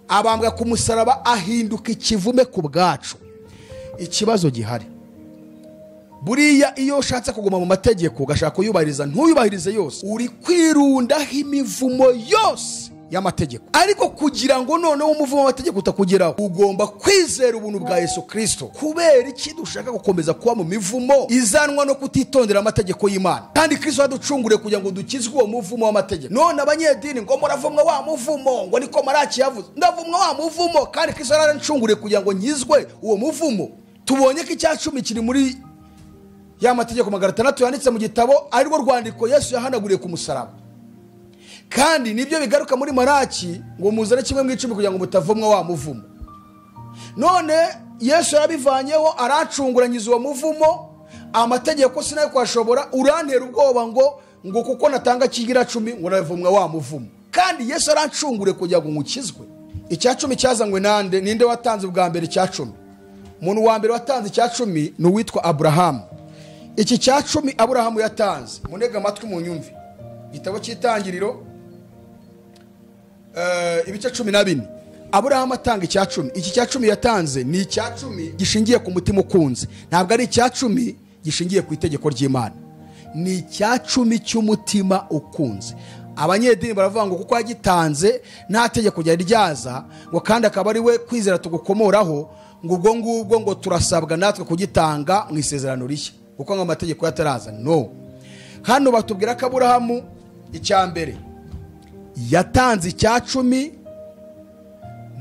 Abambwa ku musaraba ahinduka ikivume ku bwacu. Ikibazo gihari, buriya iyo ushatse kuguma mu mategeko ugashaka kuyubahiriza ntuyubahirize yose, uri kwirundaho imivumo yose y'amategeko. Ariko kugira ngo noneho umuvumo w'amategeko utakugeraho, ugomba kwizera ubuntu bwa Yesu Kristo. Kubera iki dushaka gukomeza kuba mu mivumo izanwa no kutitondera amategeko y'Imana? Kandi Kristo yaducunguriye kugira ngo dukizwe uwo muvumo w'amategeko. None abanyedini ngo muravumwa wa muvumo, ngo niko Maraki yavuze, ndavumwa wa muvumo, kandi Kristo yarancunguriye kugira ngo nkizwe uwo muvumo. Tubonye ko icyacumi kiri muri ya mategeko 600 yanditse mu gitabo, ari rwo rwandiko Yesu yahanaguriye ku musaraba. Kandi nibyo bigaruka muri Maraki ngo muzane kimwe mu 10 kugira ngo mutavumwa wa muvumo. None Yesu yabivanyeho arancunguranyiza uwo muvumo, amategeko sinayo kwashobora, urantera ubwoba ngo kuko natanga kigira 10 ngo navumwa wa muvumo. Kandi Yesu arancungure kugira ngo nkukizwe. Icyacumi cyazanywe nande? Ninde watanze bwa mbere icyacumi? Umuntu wa mbere watanze icyacumi ni uwitwa Abrahamu. Iki cyacumi Abrahamu yatanze, munega amatwi mu nyumvi. Gitabo cy'Itangiriro ibice 14. Abrahamu atanga icyacumi. Iki cyacumi yatanze ni icyacumi gishingiye ku mutima ukunze. Ntabwo ari icyacumi gishingiye ku itegeko ry'Imana. Ni icyacumi cy'umutima ukunze. Abanyedini baravuga ngo kuko yagitanze nta tegeko ryari ryaza, ngo kandi akaba ari we kwizera tugukomoraho, ngo ubwo ngubwo ngo turasabwa natwe kugitanga mu isezerano rishya, kuko ngo amategeko yataraza. No, hano batubwira ko Abrahamu icyambere yatanze icyacumi.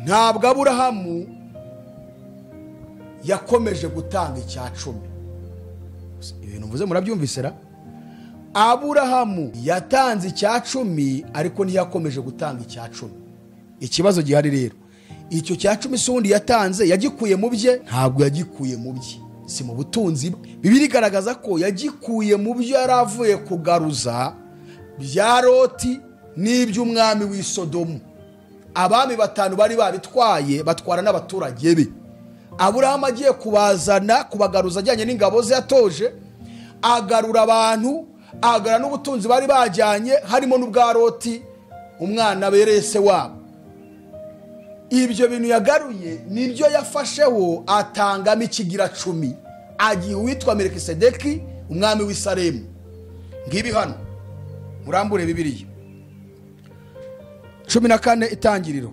Ntabwo Abrahamu yakomeje gutanga icyacumi. Ibintu mvuze murabyumvise ra? Abrahamu yatanze icyacumi ariko ntiyakomeje gutanga icyacumi. Ikibazo gihari rero, icyo cyacumi sundi yatanze yagikuye mu bye? Ntabwo yagikuye mu bye, si mu butunzi bwe. Bibiliya igaragaza ko yagikuye mu byo yaravuye kugaruza bya Loti n'iby'umwami w'i Sodomu. Abami 5 bari babitwaye, batwara n'abaturage be. Abrahamu agiye kubazana kubagaruza ajyanye n'ingabo ze yatoje, agarura abantu, agara n'ubutunzi bari bajyanye, harimo n'ubwa Loti umwana berese wabo. Ibyo bintu yagaruye nibyo yafasheho atangamo ikigira 10, agiye witwa Melikisedeki umwami w'i Salemu. Ngibi hano murambure Bibiliya 14 Itangiriro,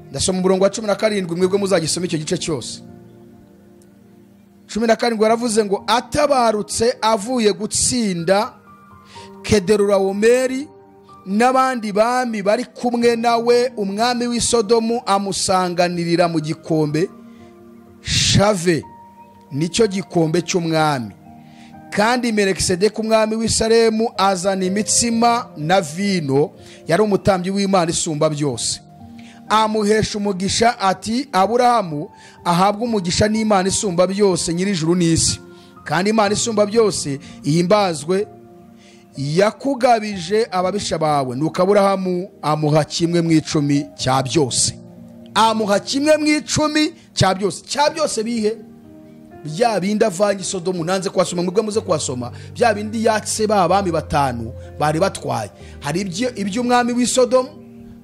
ndasoma umurongo wa 17, mwebwe muzagisoma icyo gice cyose. 17 yaravuze ngo atabarutse avuye gutsinda Kedorulawomeri n'abandi bami bari kumwe nawe, umwami w'i Sodomu amusanganirira mu gikombe shave, nicyo gikombe cy'umwami. Kandi Melikisedeki umwami w'i Salemu azana imitsima na vino, yari umutambyi w'Imana isumba byose. Amuhesha umugisha ati, Aburahamu ahabwa umugisha n'Imana isumba byose, nyir'ijuru n'isi. Kandi Imana isumba byose ihimbazwe, yakugabije ababisha bawe. Nuko Aburahamu amuha kimwe mu 10 cya byose. Amuha kimwe mu 10 cya byose. Cya byose bihe? Bya bindi avanye Sodomu. Nanze kwasoma, mwebwe muze kwasoma. Bya bindi yatse babami 5 bari batwaye. Hari iby'umwami w'i Sodomu,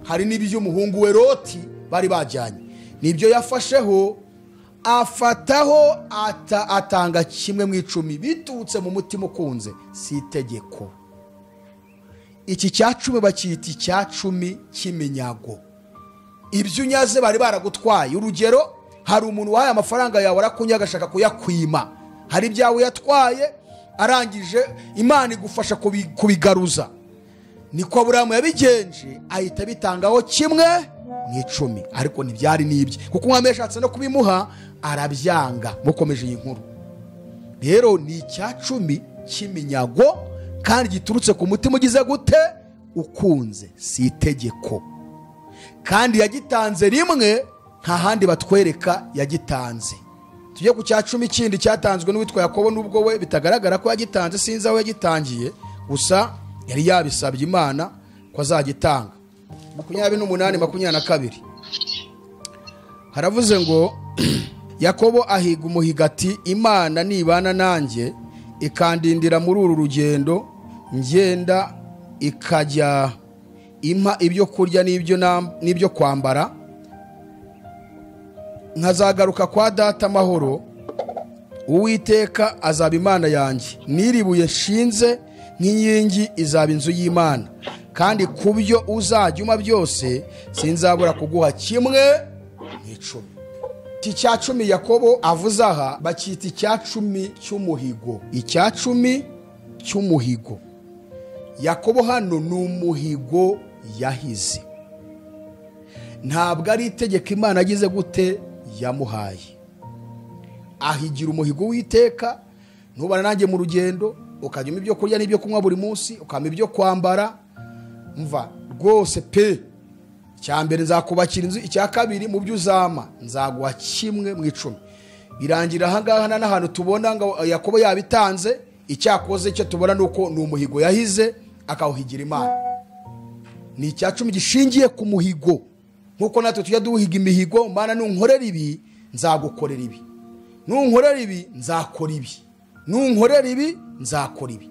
hari n'iby'umuhungu we Loti bari bajyanye. Nibyo yafasheho, afataho atanga kimwe mu 10 bitutse mu mutima ukunze, si itegeko. Iki cyacumi bakita icyacumi cy'iminyago. Ibyo unyaze bari baragutwaye. Urugero, hari umuntu wahaye amafaranga yawe arakunyaga ashaka kuyakwima. Hari ibyawe yatwaye, arangije Imana igufasha kubigaruza. Niko Aburahamu yabigenje, ahita bitangaho kimwe mu 10 ariko ntibyari nibye kuko umwami yashatse no kubimuha arabyanga. Mukomeje iyi nkuru rero ni icya 10 cy'iminyago kandi giturutse ku mutima ugize gute ukunze, si itegeko, kandi yagitanze rimwe nta handi batwereka yagitanze. Tujye ku cya 10 kindi cyatanzwe n'uwitwa Yakobo, nubwo we bitagaragara ko yagitanze, sinzi aho yagitangiye, gusa yari yabisabye Imana ko azagitanga. 28:22 haravuze ngo Yakobo ahiga umuhigati, Imana nibana nanjye ikandindira muri uru rugendo ngenda, ikajya impa ibyo kurya n'ibyo kwambara, nkazagaruka kwa data amahoro, Uwiteka azaba Imana yanjye, niribuye nshinze nk'inkingi izaba inzu y'Imana, kandi kubyo uzajya umpa byose sinzabura kuguha kimwe mu 10. Iki cya 10 Yakobo avuze aha bakita icya 10 cy'umuhigo. Icya 10 cy'umuhigo Yakobo hano ni umuhigo yahize, ntabwo ari itegeko Imana agize gute yamuhaye. Ahigira umuhigo w'Iteka, ntubana nanjye mu rugendo, ukajya ibyo kurya n'ibyo kunywa buri munsi, ukama ibyo kwambara, mva rwose pe, cyambere nzakubakira inzu, icya kabiri mu byo uzama nzaguha kimwe mu 10. Birangira ahangaha n'ahantu tubona ngo Yakobo yabitanze, icyakoze cyo tubona nuko ni umuhigo yahize akawuhigira Imana. Ni icya 10 gishingiye ku muhigo, nkuko natwe tujya duhiga imihigo, Mana nunkorera ibi nzagukorera ibi, nunkorera ibi nzakora ibi, nunkorera ibi nzakora ibi.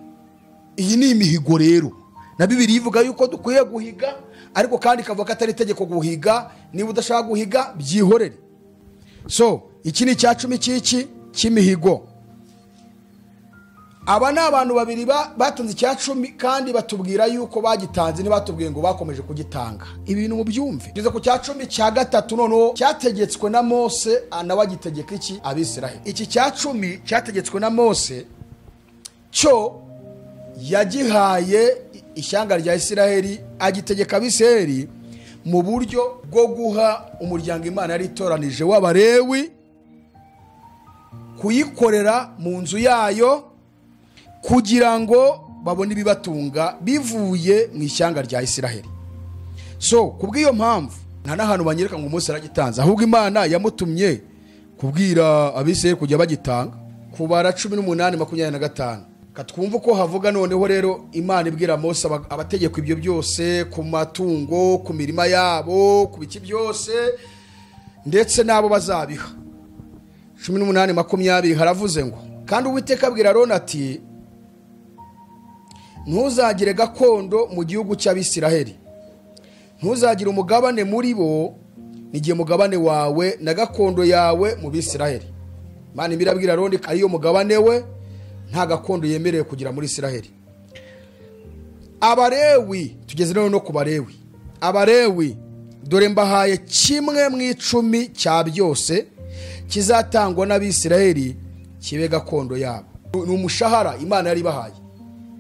Iyi ni imihigo rero, na Bibiliya ivuga yuko dukwiye guhiga, ariko kandi kavuga ko atari itegeko guhiga. Niba udashaka guhiga byihorere. So iki ni icya 10 cy'iki cy'imihigo. Aba ni abantu babiri batunze icya 10 kandi batubwira yuko bagitanze, ntibatubwiye ngo bakomeje kugitanga. Ibintu mu byumve. Tugeze ku cya 10 cya gatatu, noneho cyategetswe na Mose, nawe agitegeka iki Abisiraheli. Iki cya 10 cyategetswe na Mose cyo yagihaye ishyanga rya Isiraheli, agitegeka Abisiraheli mu buryo bwo guha umuryango Imana yari itoranije w'Abalewi kuyikorera mu nzu yayo, kugira ngo babone ibibatunga bivuye mu ishyanga rya Isiraheli. So kubw'iyo mpamvu nta nahantu banyereka ngo Mose aragitanze, ahubwo Imana yamutumye kubwira Abisiraheli kujya bagitanga. Kubara 18:25 katwumva uko havuga noneho rero Imana ibwira Mose abategeko ibyo byose, ku matungo, ku mirima yabo, ku biki byose, ndetse nabo bazabiha. 18:20 haravuze ngo, kandi Uwiteka abwira Aroni ati, ntuzagire gakondo mu gihugu cy'Abisiraheli, ntuzagire umugabane muri bo, nigiye mugabane wawe na gakondo yawe mu Bisiraheli. Imana ibirabwira Aroni ariyo mugabane we, nta gakondo yemerewe kugira muri Isiraheli. Abalewi, tugeze no ku Balewi. Abalewi dore mbahaye kimwe mu 10 cya byose kizatangwa n'Abisiraheli kibe gakondo yabo. Ni umushahara Imana yari bahaye.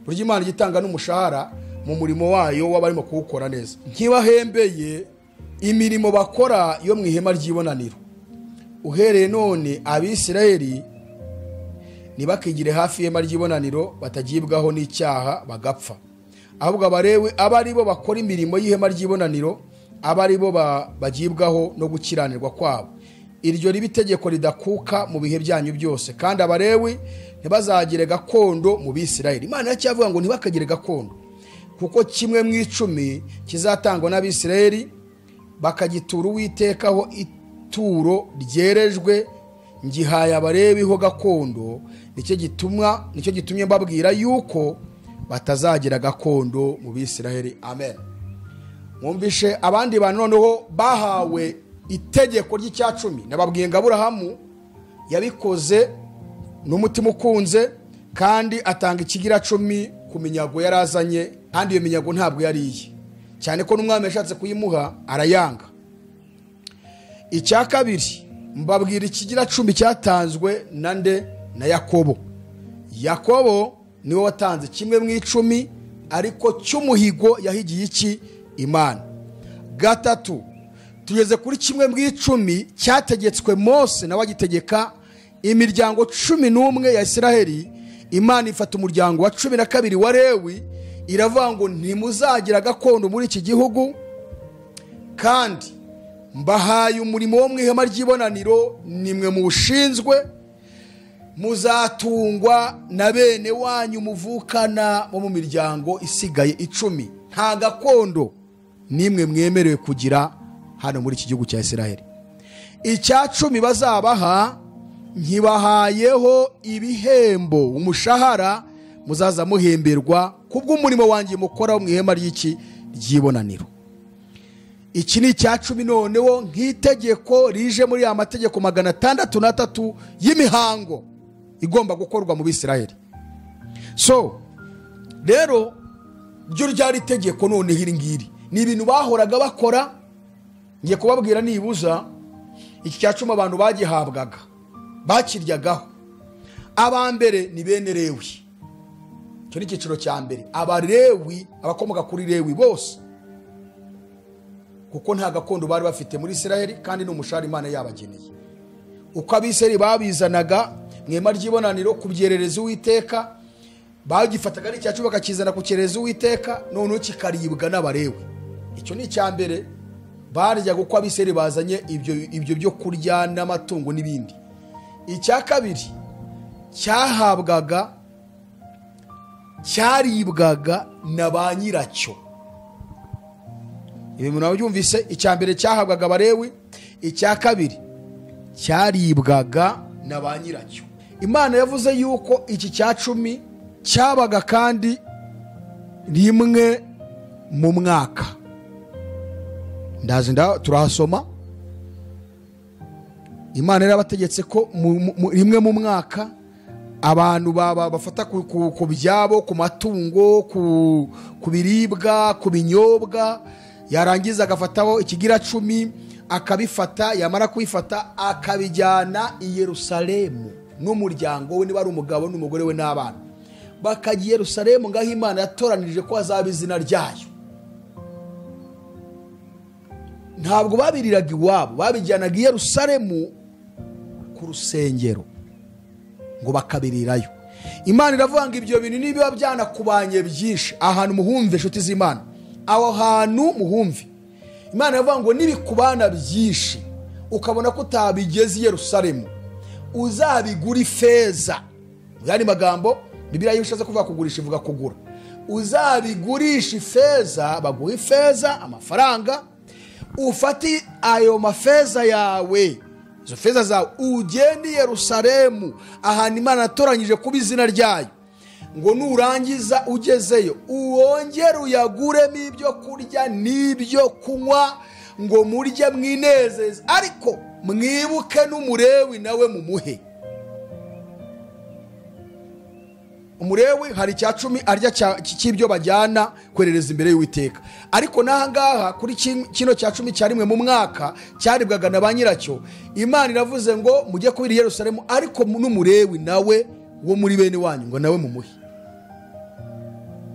Burya Imana igitanga n'umushahara mu murimo wayo w'abarimo kuwukora neza. Nkibahembeye imirimo bakora yo mu ihema ry'ibonaniro. Uhereye none Abisiraheli nibakigire hafi y'ihema ry'ibonaniro batagibwaho n'icyaha bagapfa. Ahubwo Abalewi abari bo bakora imirimo y'ihema ry'ibonaniro, abari bo bagibwaho no gukiranirwa kwabo. Iryo riba itegeko ridakuka mu bihe byanyu byose, kandi Abalewi ntibazagire gakondo mu Bisiraheli. Imana yacyavuga ngo ntibakagire gakondo, kuko kimwe mu 10 kizatangwa n'Abisiraheli bakagitura Uwitekaho ituro ryerejwe, ngihaye Abalewi ho gakondo. Nicyo gitumye mbabwira yuko batazagira gakondo mu Bisiraheli. Amen. Mwumvishe abandi bantu noneho bahawe itegeko ry'icya 10. Nababwiye ngo Aburahamu yabikoze n'umutima ukunze, kandi atanga ikigira 10 ku minyago yarazanye, kandi iyo minyago ntabwo yariye, cyane ko n'umwami yashatse kuyimuha arayanga. Icya kabiri mbabwira ikigira 10 cyatanzwe na Yakobo. Yakobo niwe watanze kimwe mu 10, ariko cy'umuhigo yahigiye iki Imana. Gatatu tugeze kuri kimwe mu icumi cyategetswe Mose nawe agitegeka imiryango 11 ya Isiraheli. Imana ifata umuryango wa 12 wa Lewi iravuga ngo ntimuzagira gakondo muri iki gihugu, kandi mbahaye umurimo wo mu ihema ry'ibonaniro, nimwe muwushinzwe, muzatungwa na bene wanyu muvukana bo mu miryango isigaye 10. Nta gakondo nimwe mwemerewe kugira hano muri iki gihugu cya Isiraheli. Icya 10 bazabaha nkibahayeho ibihembo, umushahara muzaza muhemberwa kubw'umurimo wanjye mukora mu ihema ry'ibonaniro. Iki ni icya 10 noneho nk'itegeko rije muri ya mategeko 603 y'imihango igomba gukorwa mu Bisiraheli. So rero ryo ryari itegeko none hiri ngiri ni ibintu bahoraga bakora. Ngiye kubabwira nibuza iki cya 10 abantu bagihabwaga bakiryagaho. Abambere ni bene Lewi, cyo ni cyiciro cya mbere. Abalewi abakomoka kuri Lewi bose, kuko nta gakondo bari bafite muri Isiraheli kandi n'umushahara Imana yabageneye. Uko Abisiraheli babizanaga mwema ry'ibonaniro kubyerereza Uwiteka, bagifataga ari cyacu bakakizana kukereza Uwiteka, none kikaribwa n'Abalewi. Icyo ni cya mbere barya uko Abisiraheli bazanye ibyo byo kurya n'amatungo n'ibindi. Icya kabiri cyahabwaga cyaribwaga na ba nyiracyo. Ibi muna byumvise, icya mbere cyahabwaga Abalewi, icya kabiri cyaribwaga na ba nyiracyo. Imana yavuze yuko iki cya 10 cyabaga kandi rimwe mu mwaka. Ndazi turahasoma. Imana yarabategetse ko rimwe mu mwaka abantu bafata ku byabo, ku matungo, ku biribwa, ku binyobwa, yarangiza agafataho ikigira 10 akabifata, yamara kubifata akabijyana i Yerusalemu n'umuryango we, niba ari umugabo n'umugore we n'abana, bakajya i Yerusalemu ngaho Imana yatoranije ko hazaba izina ryayo. Ntabwo babiriraga iwabo, babijyanaga i Yerusalemu ku rusengero ngo bakabirirayo. Imana iravuga ngo ibyo bintu nibiba byanakubanye byinshi, ahantu muhumve inshuti z'Imana, aho hantu muhumve. Imana iravuga ngo nibikubana byinshi ukabona ko utabigeze i Yerusalemu, uzabigura ifeza. Yani magambo Bibiliya yishaza kuvuga kugurisha ivuga kugura. Uzabigurisha ifeza, baguha ifeza amafaranga, ufati ayo mafeza yawe, izo feza zawe, ugende i Yerusalemu ahantu Imana yatoranyije kuba izina ryayo, ngo nurangiza ugezeyo uwongere uyaguremo ibyo kurya n'ibyo kunywa, ngo murye mwinezeze, ariko mwibuke n'umulewi nawe mumuhe. Umulewi hari icya 10 arya cy'ibyo bajyana kwerereza imbere y'Uwiteka, ariko nahangaha kuri kino cya 10 cya rimwe mu mwaka cyaribwaga na ba nyiracyo. Imana iravuze ngo mujye kubira i Yerusalemu, ariko n'umulewi nawe wo muri bene wanyu ngo nawe mumuhe.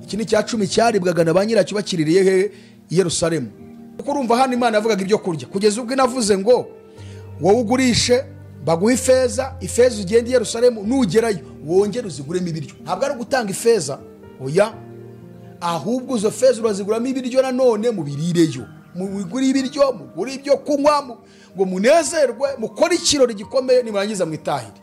Iki ni cya 10 cyaribwaga na ba nyiracyo bakiririye he i Yerusalemu. Kuko urumva hano Imana yavugaga ibyo kurya, kugeza ubwo inavuze ngo wowe ugurishe baguha ifeza ugende i Yerusalemu, nugerayo wongere uziguremo ibiryo. Ntabwo ari gutanga ifeza, oya, ahubwo izo feza uraziguramo ibiryo nanone mubirireyo, mugure ibiryo, mugure ibyo kunywa, ngo munezerwe, mukore ikirori gikomeye, nimurangiza mwitahire.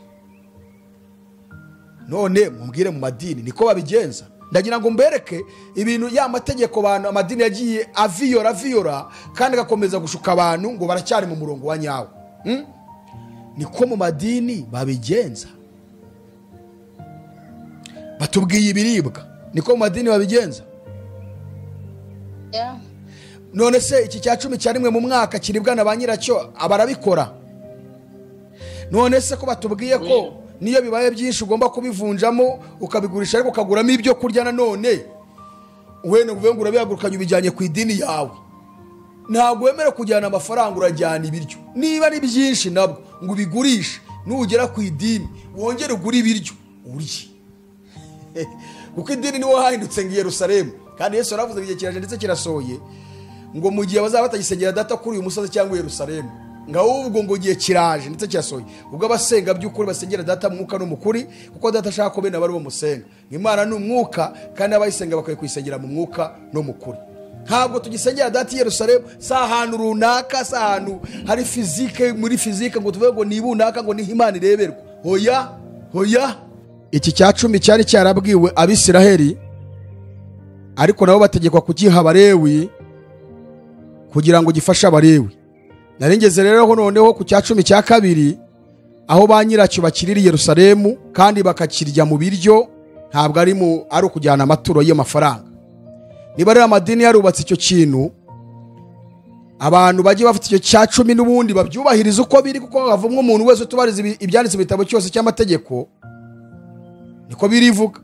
None mumbwire mu madini niko babigenza? Ndagira ngo mbereke ibintu ya mategeko abantu amadini yagiye aviyora kandi gakomeza gushuka abantu ngo baracyari mu murongo wa nyawo. Niko mu madini babigenza. Batubwiye ibiribwa, niko mu madini babigenza? Yeah. None se iki cya 10 cya rimwe mu mwaka kiribwa na ba nyiracyo abarabikora? None se ko batubwiye ko niyo bibaye byinshi ugomba kubivunjamo ukabigurisha ariko ukaguramo ibyo kurya nanone, wene uvuye ngo urabihagurukanye ubijyanye ku idini yawe, ntabwo wemera kujyana amafaranga, urajyana ibiryo. Niba ari byinshi nabwo ngo ubigurishe, nugera ku idini wongere ugure ibiryo urye. Kuko idini niwo hahindutse ngo i Yerusalemu, kandi Yesu yaravuze igihe kiraje ndetse kirasohoye ngo mu gihe bazaba batagisengera data kuri uyu musozi cyangwa Yerusalemu, ngahubwo ngo gihe kiraje ndetse cyasohoye ubwo abasenga by'ukuri basengera data mu mwuka no mu kuri, kuko data ashaka ko bene bari bamusenga. Imana ni umwuka kandi abayisenga bakwiye kuyisengera mu mwuka no mu kuri. Ntabwo tugisengera data i Yerusalemu sa ahantu runaka, sa ahantu hari fizike, muri fizike ngo tuvuge ngo ni bunaka ngo ni Imana ireberwa. Hoya iki cya cumi cyari cyarabwiwe Abisiraheli, ariko nabo bategekwa kugiha Abalewi kugira ngo gifashe Abalewi. Narengeze rero noneho ku cya cumi cya kabiri, aho ba nyiracyo bakirira i Yerusalemu kandi bakakirya mu biryo, ntabwo ari ukujyana amaturo y'amafaranga. Niba rero amadini yarubatse icyo kintu, abantu bagiye bafite icyo cya cumi n'ubundi babyubahiriza uko biri, kuko havumwe umuntu wese utubariza ibyanditse mu bitabo cyose cy'amategeko, niko birivuga.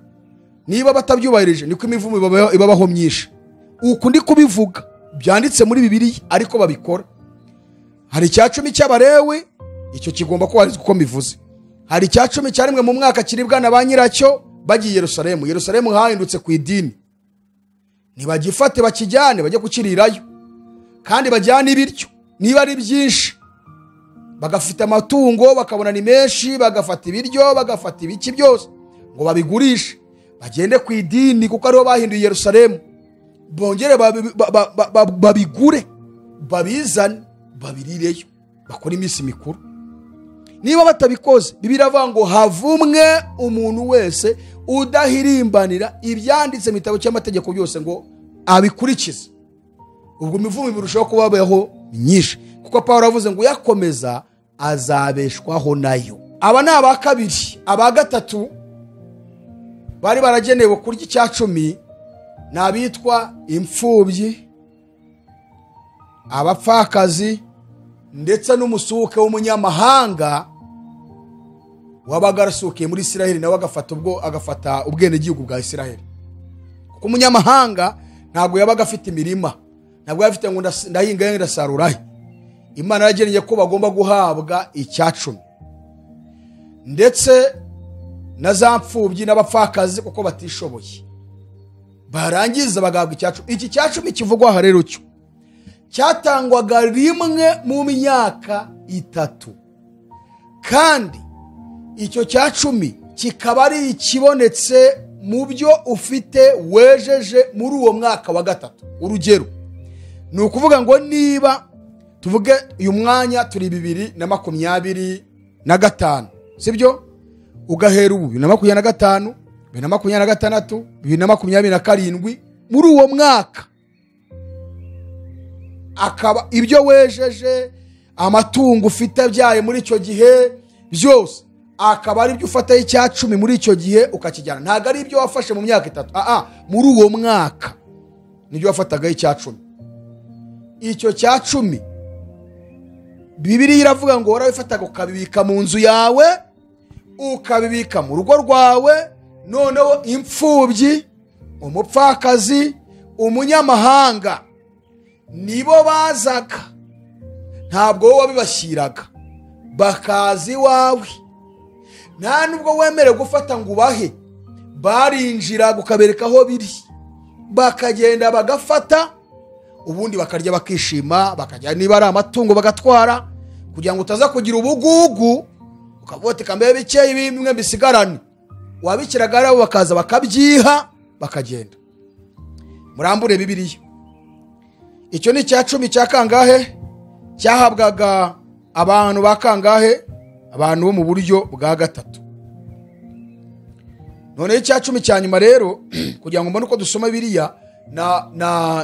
Niba batabyubahirije niko imivumo ibabaho myinshi. Uku ndi kubivuga byanditse muri Bibiliya, ariko babikora. Hari icya cumi cy'Abalewi, icyo kigomba kubarizwa uko mbivuze. Hari icya cumi cya rimwe mu mwaka kiribwa na ba nyiracyo bagiye Yerusalemu. Yerusalemu hahindutse ku idini, ntibagifate bakijyane bajye kukirirayo, kandi bajyane ibiryo niba ari byinshi, bagafite amatungo bakabona ni menshi, bagafata ibiryo, bagafata ibiki byose ngo babigurishe, bagende ku idini kuko ariho bahinduye Yerusalemu, bongere babigure, babizane, babirireyo, bakora iminsi mikuru. Niba batabikoze, Bibiliya iravuga ngo havumwe umuntu wese udahirimbanira ibyanditse mu bitabo cy'amategeko byose ngo abikurikize. Ubwo imivumo birushaho kubabaho myinshi, kuko Pawulo avuze ngo yakomeza azabeshwaho nayo. Aba ni aba kabiri. Aba gatatu bari baragenewe kurya icya cumi, n'abitwa imfubyi, abapfakazi, ndetse n'umusuke w'umunyamahanga wabaga arasukiye muri Isiraheli, nawe agafata ubwenegihugu bwa Isiraheli. Kuko umunyamahanga ntabwo yabaga afite imirima, ntabwo yafite ngo ndahinga ndasarurahe. Imana yagennye ko bagomba guhabwa icya cumi, ndetse na za mfubyi n'abapfakazi kuko batishoboye barangiza bagahabwa icya cumi. Iki cya cumi kivugwa aha rero cyo cyatangwaga rimwe mu myaka 3, kandi icyo cya cumi kikaba ari ikibonetse mu byo ufite wejeje muri uwo mwaka wa 3. Urugero ni ukuvuga ngo niba tuvuge uyu mwanya turi 2025, sibyo? Ugahera ubu 2025, 2026, 2027, muri uwo mwaka akaba ibyo wejeje, amatungo ufite byaye muri icyo gihe byose, akaba ari byo ufataho icya cumi muri icyo gihe ukakijyana. Ntabwo ari ibyo wafashe mu myaka 3, muri uwo mwaka nibyo wafatagaho icya cumi. Icyo cya cumi Bibiliya iravuga ngo warabifataga ukabibika mu nzu yawe, ukabibika mu rugo rwawe, noneho imfubyi, umupfakazi, umunyamahanga nibo bazaga, ntabwo wowe wabibashyiraga, bakazi wawe. Nta nubwo wemerewe gufata ngo ubahe, barinjira ukabereka aho biri, bakagenda bagafata, ubundi bakarya bakishima, bakajya niba ari amatungo bagatwara, kugira ngo utaza kugira ubugugu ukavuga kambe bikeye bimwe bisigarane. Wabikiraga rero bakaza bakabyiha bakagenda. Murambure Bibiliya. Icyo ni cya cumi cya kangahe cyahabwaga abantu bakangahe? Abantu bo mu buryo bwa 3. None icya cumi cya nyuma rero kugira ngo mbone uko dusoma Bibiliya,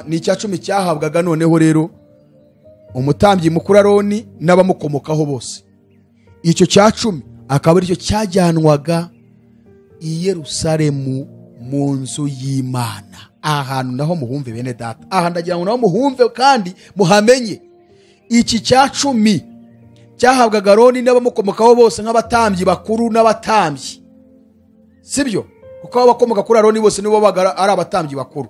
ni icya cumi cyahabwaga noneho rero umutambyi mukuru Aroni n'abamukomokaho bose. Icyo cya cumi akaba ari cyo cyajyanwaga i Yerusalemu mu nzu y'Imana. Ahantu naho muhumve bene data, aha ndagira ngo naho muhumve kandi muhamenye. Iki cya cumi cyahabwaga Aroni n'abamukomokaho bose nk'abatambyi bakuru n'abatambyi, sibyo? Kuko abakomoka kuri Aroni bose nibo baga ari abatambyi bakuru.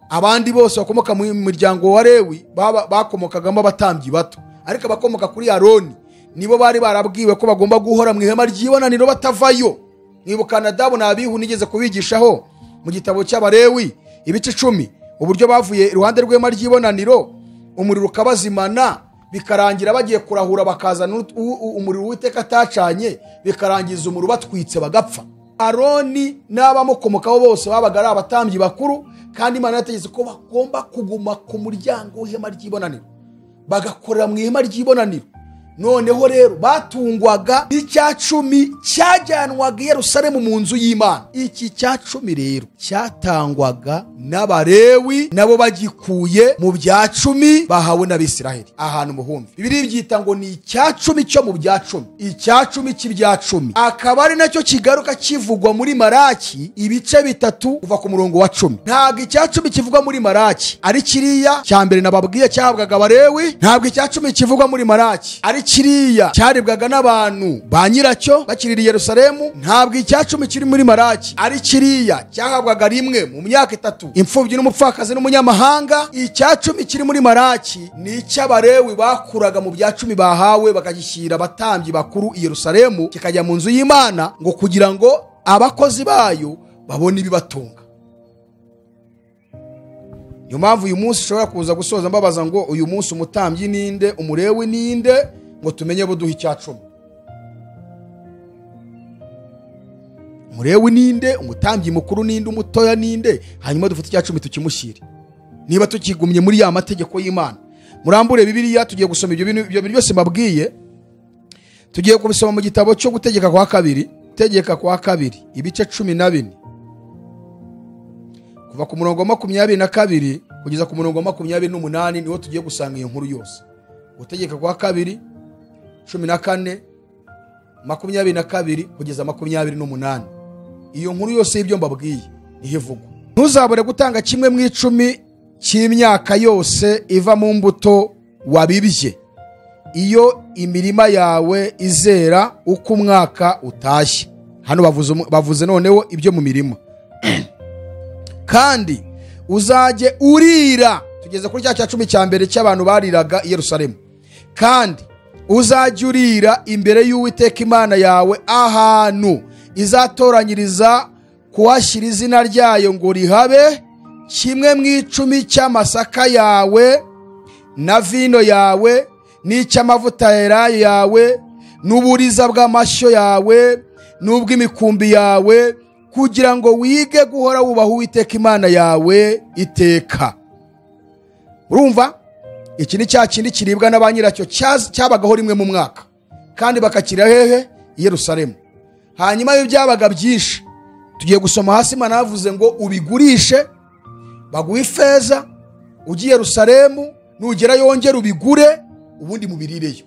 Abandi bose bakomoka mu miryango wa Lewi bakomokagamo abatambyi bato, ariko abakomoka kuri Aroni nibo bari barabwiwe ko bagomba guhora mu ihema ry'ibonaniro batavayo. Nibuka Nadabu na Abihu nigeze kubigishaho mu gitabo cy'Abalewi ibice 10, uburyo bavuye iruhande rw'ihema ry'ibonaniro umuriro ukabazimana bikarangira bagiye kurahura bakazana umuriro w'Uwiteka atacanye bikarangiza umuriro batwitse bagapfa. Aroni n'abamukomokaho bose babaga ari abatambyi bakuru, kandi Imana yategetse ko bagomba kuguma ku muryango w'ihema ry'ibonaniro bagakorera mu ihema ry'ibonaniro. Noneho rero batungwaga icyacumi cyajyanwaga i Yerusalemu mu nzu y'Imana. Iki cyacumi rero cyatangwaga n'Abalewi, nabo bagikuye mu byacumi bahawe n'Abisiraheli. Ahantu muhumbi Bibiliya byita ngo ni icyacumi cyo mu byacumi, icyacumi cy'ibyacumi, akaba ari nacyo kigaruka kivugwa muri Maraki ibice 3 kuva ku murongo wa 10. Ntabwo icyacumi kivugwa muri Maraki ari kiriya cya mbere nababwiye cyahabwaga Abalewi, ntabwo icyacumi kivugwa muri Maraki ari kiriya cyaribwaga n'abantu ba nyiracyo bakirira i Yerusalemu. Ntabwo icyacumi kiri muri Maraki ari kiriya cyahabwaga rimwe mu myaka 3 imfubyi n'umupfakazi n'umunyamahanga. Icyacumi kiri muri Maraki ni icy'Abalewi bakuraga mu byacumi bahawe bakagishyira abatambyi bakuru i Yerusalemu, kikajya mu nzu y'Imana ngo kugira ngo abakozi bayo babone ibibatunga. Niyo mpamvu uyu munsi ushobora kuza gusoza mbabaza ngo uyu munsi umutambyi ninde, umulewi ninde, ngo tumenye buduha icyacumi. Umulewi ninde, umutambyi mukuru ninde, umutoya ninde, hanyuma dufite icyacumi tukimushyire. Niba tukigumye muri ya mategeko y'Imana, murambure Bibiliya tugiye gusoma ibyo bintu byose mbabwiye. Tugiye kubisoma mu gitabo cyo gutegeka kwa kabiri, tegeka kwa kabiri ibice 14 kuva ku murongo wa 22 kugeza ku murongo wa 28 niho tugiye gusanga iyo nkuru yose. Gutegeka kwa kabiri 14 22 kugeza 28. Iyo nkuru yose y'ibyo mbabwiye niho ivugwa. Ntuzabure gutanga kimwe mu 10 cy'imyaka yose iva mu mbuto wabibye, iyo imirima yawe izera uko umwaka utashye. Hano bavuze noneho ibyo mu mirima. Kandi uzajye urira, tugeze kuri cya cumi cya mbere cy'abantu bariraga i Yerusalemu. Kandi uzajye urira imbere y'Uwiteka Imana yawe ahantu izatoranyiriza kuhashyira izina ryayo ngo rihabe, kimwe mu 10 cy'amasaka yawe na vino yawe n'icy'amavuta yerayo yawe n'uburiza bw'amashyo yawe n'ubw'imikumbi yawe, kugira ngo wige guhora wubaha Uwiteka Imana yawe iteka. Urumva? Iki ni cya kindi kiribwa n'abanyiracyo cyabagaho rimwe mu mwaka, kandi bakakira hehe? I Yerusalemu. Hanyuma iyo byabaga byinshi, tugiye gusoma hasi Imana yavuze ngo ubigurishe baguhe ifeza, ugiye Yerusalemu nugera yongera ubigure, ubundi mubirireyo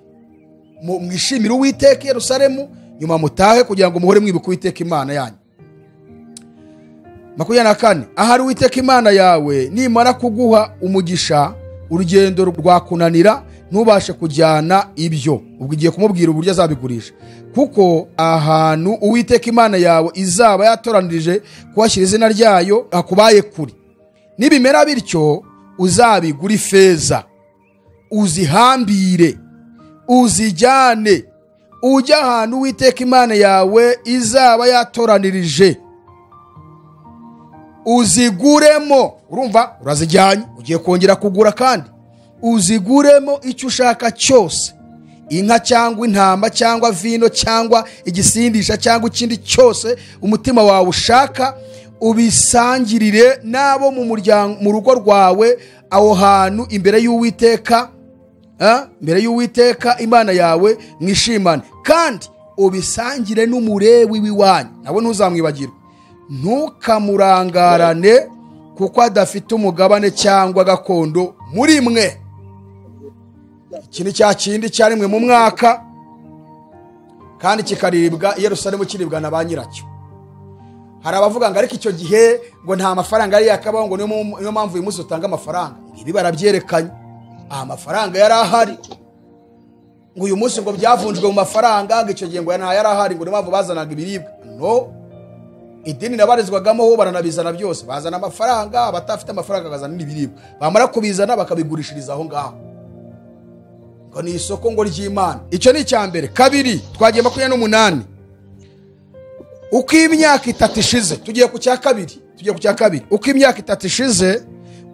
mwishimire Uwiteka i Yerusalemu, nyuma mutahe kugira ngo muhore mwibuka Uwiteka Imana yanyu. 24 ahari Uwiteka Imana yawe nimara kuguha umugisha urugendo rwakunanira ntubashe kujyana ibyo, ubwo igiye kumubwira uburyo azabigurisha. Kuko ahantu Uwiteka Imana yawe izaba yatoranirije kuhashyira izina ryayo akubaye kuri. Nibimera bityo uzabigura ifeza, uzihambire, uzijyane, ujya ahantu Uwiteka Imana yawe izaba yatoranirije uziguremo. Urumva? Urazijyanye, ugiye kongera kugura, kandi uziguremo icyo ushaka cyose, inka cyangwa intama cyangwa vino cyangwa igisindisha cyangwa ikindi cyose umutima wawe ushaka, ubisangirire nabo mu muryango, mu rugo rwawe aho hantu imbere y'Uwiteka, imbere y'Uwiteka Imana yawe mwishimane. Kandi ubisangire n'umulewi w'iwanyu, nabo ntuzamwibagirwe. Ntukamurangarane kuko adafite umugabane cyangwa gakondo muri mwe. Iki ni cya kindi cyarimwe mu mwaka, kandi kikaribwa i Yerusalemu, kiribwa na ba nyiracyo. Hari abavuga ngo ariko icyo gihe ngo nta mafaranga yari yakabaho, ngo niyo mpamvu uyu munsi utanga amafaranga. Ibi barabyerekanye, amafaranga yari ahari, ngo uyu munsi ngo byavunjwe mu mafaranga, ngo icyo gihe ngo nta yari ahari, ngo niyo mpamvu bazanaga ibiribwa. No, idini nabarizwagamo ho baranabizana byose, bazana amafaranga, abatafite amafaranga bazana n'ibiribwa, bamara kubizana bakabigurishiriza aho ngaho. Ngo ni isoko ngo ry'Imana. Icyo ni icya mbere. Kabiri, twagiye 28 uko imyaka 3 ishize, tugiye ku cya kabiri. Uko imyaka 3 ishize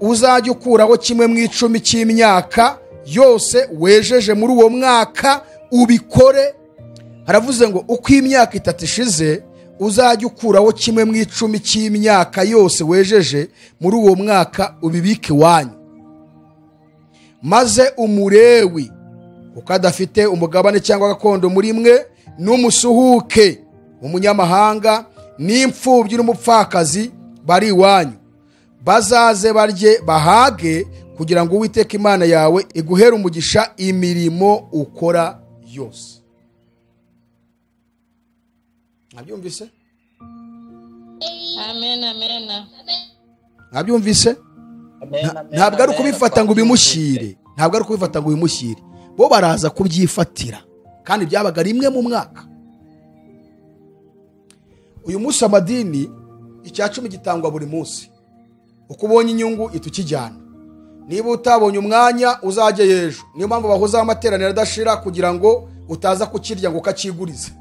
uzajya ukuraho 1/10 cy'imyaka yose wejeje muri uwo mwaka ubikore. Haravuze ngo uko imyaka 3 ishize uzajya ukuraho 1/10 cy'imyaka yose wejeje muri uwo mwaka ubibike wanyu. Maze umurewi ukadafite umugabane cyangwa gakondo muri mwe n'umusuhuke umunyamahanga n'imfubyi n'umupfakazi bari wanyu bazaze barye bahage kugira ngo Uwiteka Imana yawe iguhere umugisha imirimo ukora yose. Nabyumvise? Amen, amen. Nabyumvise? Ntabwo ari kubifata ngo bimushyire, ntabwo ari kubifata ngo bimushyire, bo baraza kubyifatira kandi byabaga rimwe mu mwaka. Uyu munsi amadini icyacumi gitangwa buri munsi, uko ubonye inyungu itukijyana. Niba utabonye umwanya uzajye yejo, niyo mpamvu bahuza amateraniro adashira kugira ngo utaza kukirya ngo ukakigurize.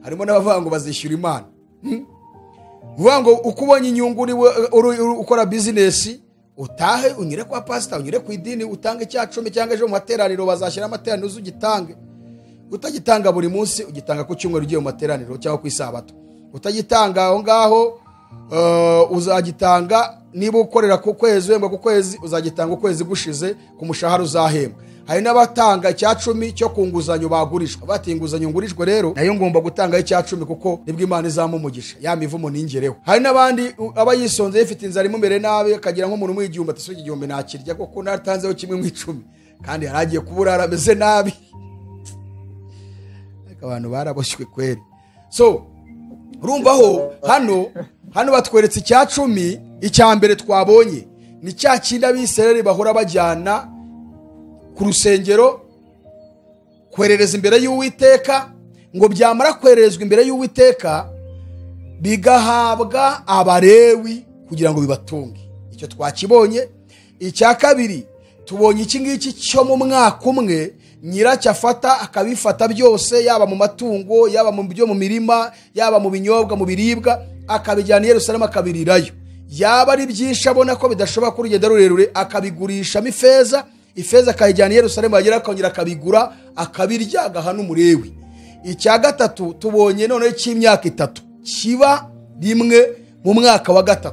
Harimo n'abavuga ngo bazishyura Imana. Vuga ngo uko ubonye inyungu ukora business utahe unyire kwa pastor, unyire ku idini utange icyacumi cyangwa ejo mu materaniro bazashyira amateraniro uzugitange. Utagitanga buri munsi ugitanga ku cyumweru ugiye mu materaniro cyangwa ku isabato. Utagitanga aho ngaho uzagitanga niba ukorera ku kwezi wemba ku kwezi uzagitanga ukwezi gushize ku mushahara uzahembwa. Hari n'abatanga icyacumi cyo kunguzanyo bagurishwa, batinguzanyo ngurishwe rero nayo ngomba gutanga icyacumi kuko nibwo Imana izamumugisha ya mivumo ningereho. Hari n'abandi abayisonze yifite inzara imumbere nabi akagira nk'umuntu mu igihumbi ati soje igihumbi nakirya kuko natanzeho 1/10 kandi haragiye kubura arameze nabi. Abantu baraboshywe kweri. So urumvaho hano batweretse icyacumi icyambere twabonye ni cya kindi abisirayeli bahora bajyana ku rusengero kwerereza imbere y'Uwiteka, ngo byamara kwererezwa imbere y'Uwiteka bigahabwa abarewi kugira ngo bibatunge. Icyo twakibonye. Icya kabiri tubonye iki ngiki cyo mu mwaka umwe nyiracyo afata akabifata byose, yaba mu matungo, yaba mu byo mu mirima, yaba mu binyobwa, mu biribwa, akabijyana i Yerusalemu akabirirayo. Yaba ari byinshi abona ko bidashobora ko urugendo rurerure akabigurishamo ifeza akayijyana i Yerusalemu, yagera akongera akabigura akabirya agahana umurewi. Icya gatatu tubonye noneho cy'imyaka 3 kiba rimwe mu mwaka wa 3.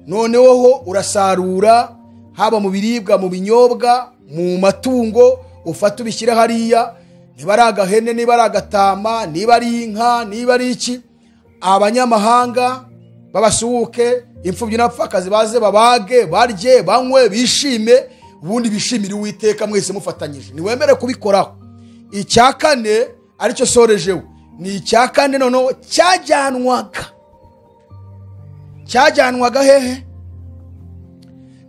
Noneho urasarura haba mu biribwa, mu binyobwa, mu matungo, ufata ubishyire hariya, niba ari agahene, niba ari agatama, niba ari inka, niba ari iki, abanyamahanga babasuhuke, imfubyi n'abapfakazi baze babage barye banywe bishime, ubundi bishimire Uwiteka mwese mufatanyije. Niwemere kubikoraho. Icya kane aricyo sorejeho ni icya kane noneho cyajyanwaga hehe?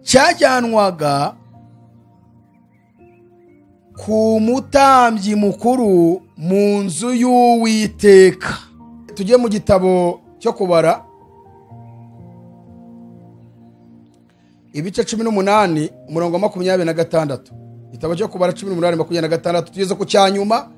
Cyajyanwaga ku mutambyi mukuru mu nzu y'Uwiteka. Tujye mu gitabo cyo kubara ibice 18 umurongo 26. Gitabo cyo kubara 18:26 tugeze ku cyanyuma.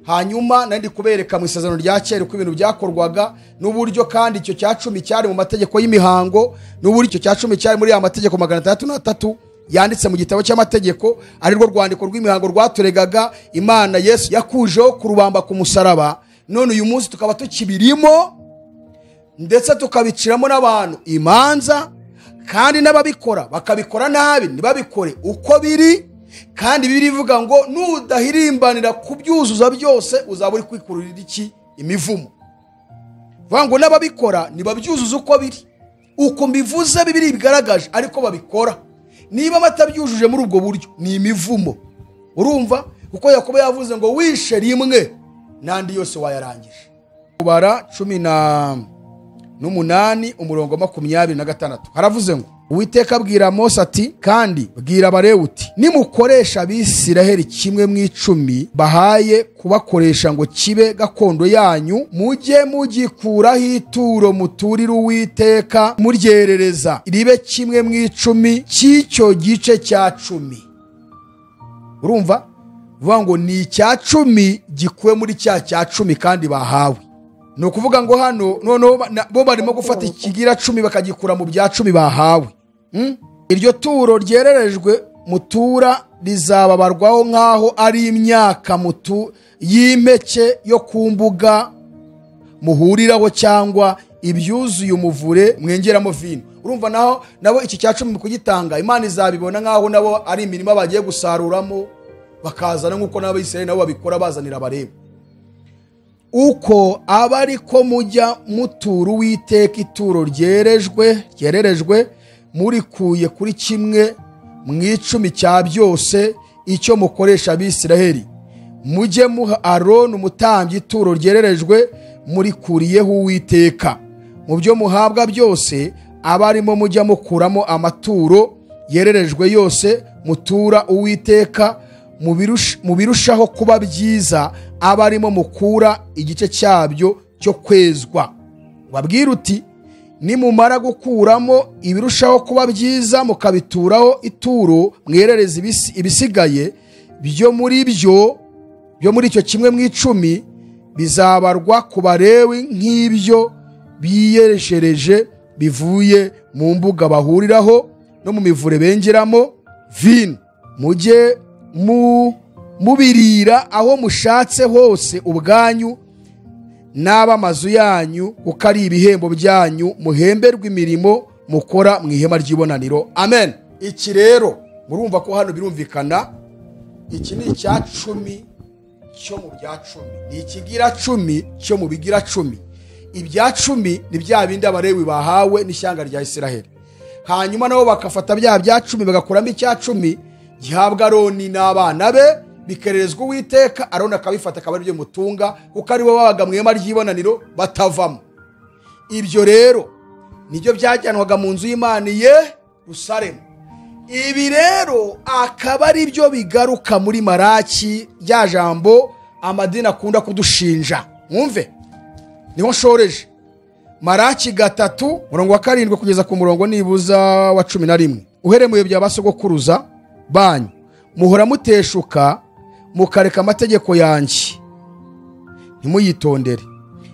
Hanyuma nandi kubereka mu isezerano rya kera uko ibintu byakorwaga n'uburyo kandi icyo cyacumi cyari mu mategeko y'imihango, n'uburyo icyo cyacumi cyari muri ya mategeko 603 yanditse mu gitabo cy'amategeko, ari rwo rwandiko rw'imihango rwaturegaga Imana Yesu yakujeho kurubamba ku musaraba. None uyu munsi tukaba tukibirimo ndetse tukabiciramo n'abantu imanza, kandi n'ababikora bakabikora nabi ntibabikore uko biri. Kandi birivuga ngo nudahirimbanira kubyuzuza byose uzaba uri kwikururira iki? Imivumo. Vuga ngo n'ababikora nibabyuzuza uko biri, uko mbivuze bibiri bigaragaje ariko babikora. Niba batabyujuje muri ubwo buryo ni imivumo. Urumva kuko Yakobo yavuze ngo wishe rimwe nandi yose wayarangije. Kubara 18 umurongo 26 haravuze ngo Uwiteka abwira Mose ati, kandi bwira Abalewi uti, nimukoresha Abisirayeli 1/10 bahaye kubakoresha ngo kibe gakondo yanyu, mujye mugikuraho ituro muturira Uwiteka muryerereza ribe 1/10 cy'icyo gice cya 10. Urumva? Vuga ngo ni icya 10 gikuwe muri cya 10 kandi bahawe. No kuvuga ngo hano noneho bo barimo gufata ikigira 10 bakagikura mu bya 10 bahawe. iryo turo ryererejwe mutura rizababarwaho nk'aho ari imyaka y'impeke yo ku mbuga muhuriraho cyangwa ibyuzuye umuvure mwengeramo vino. Urumva nabo iki cya cumi kugitanga Imana izabibona nk'aho nabo ari imirimo bagiye gusaruramo, bakazana nk'uko n'Abisirayeli nabo babikora bazanira abareba. Uko aba ariko mujya mutura Uwiteka ituro ryererejwe murikuye kuri kimwe mw'icumi cya byose icyo mukoresha Abisirayeli. Mujye muha Aroni umutambyi ituro ryererejwe murikuriyeho Uwiteka. Mu byo muhabwa byose abarimo mujya mukuramo amaturo yererejwe yose mutura Uwiteka, mu birushaho kuba byiza abarimo mukura igice cyabyo cyo kwezwa. Wabwira uti nimumara gukuramo ibirushaho kuba byiza mukabituraho ituro mwerereza ibisigaye byo muri icyo kimwe mw'icumi bizabarwa ku Balewi nk'ibyo biyereshereje bivuye mu mbuga bahuriraho no mu mivure bengeramo vino. Mujye mubirira aho mushatse hose ubwanyu n'ab'amazu yanyu, kuko ari ibihembo byanyu muhemberwa imirimo mukora mu ihema ry'ibonaniro. Amen. Iki rero murumva ko hano birumvikana, iki ni icya cumi cyo mu bya cumi, ni ikigira cumi cyo mu bigira cumi. Ibya cumi ni bya bindi Abalewi bahawe n'ishyanga rya Isiraheli, hanyuma nabo bakafata bya cumi bagakuramo icya cumi gihabwa Aroni n'abana be bikererezwa Uwiteka. Aroni akabifata akaba aribyo mutunga, kuko aribo babaga mu ihema ry'ibonaniro batavamo. Ibyo rero nibyo byajyanwaga mu nzu y'Imana i Yerusalemu. Ibi rero akaba ari byo bigaruka muri Maraki, rya jambo amadini akunda kudushinja. Mwumve niho nshoreje. Maraki 3:7 kugeza ku murongo nibuza wa 11. Uheremuye bya basogokuruza banyu muhora muteshuka mukareka amategeko yanjye ntimuyitondere.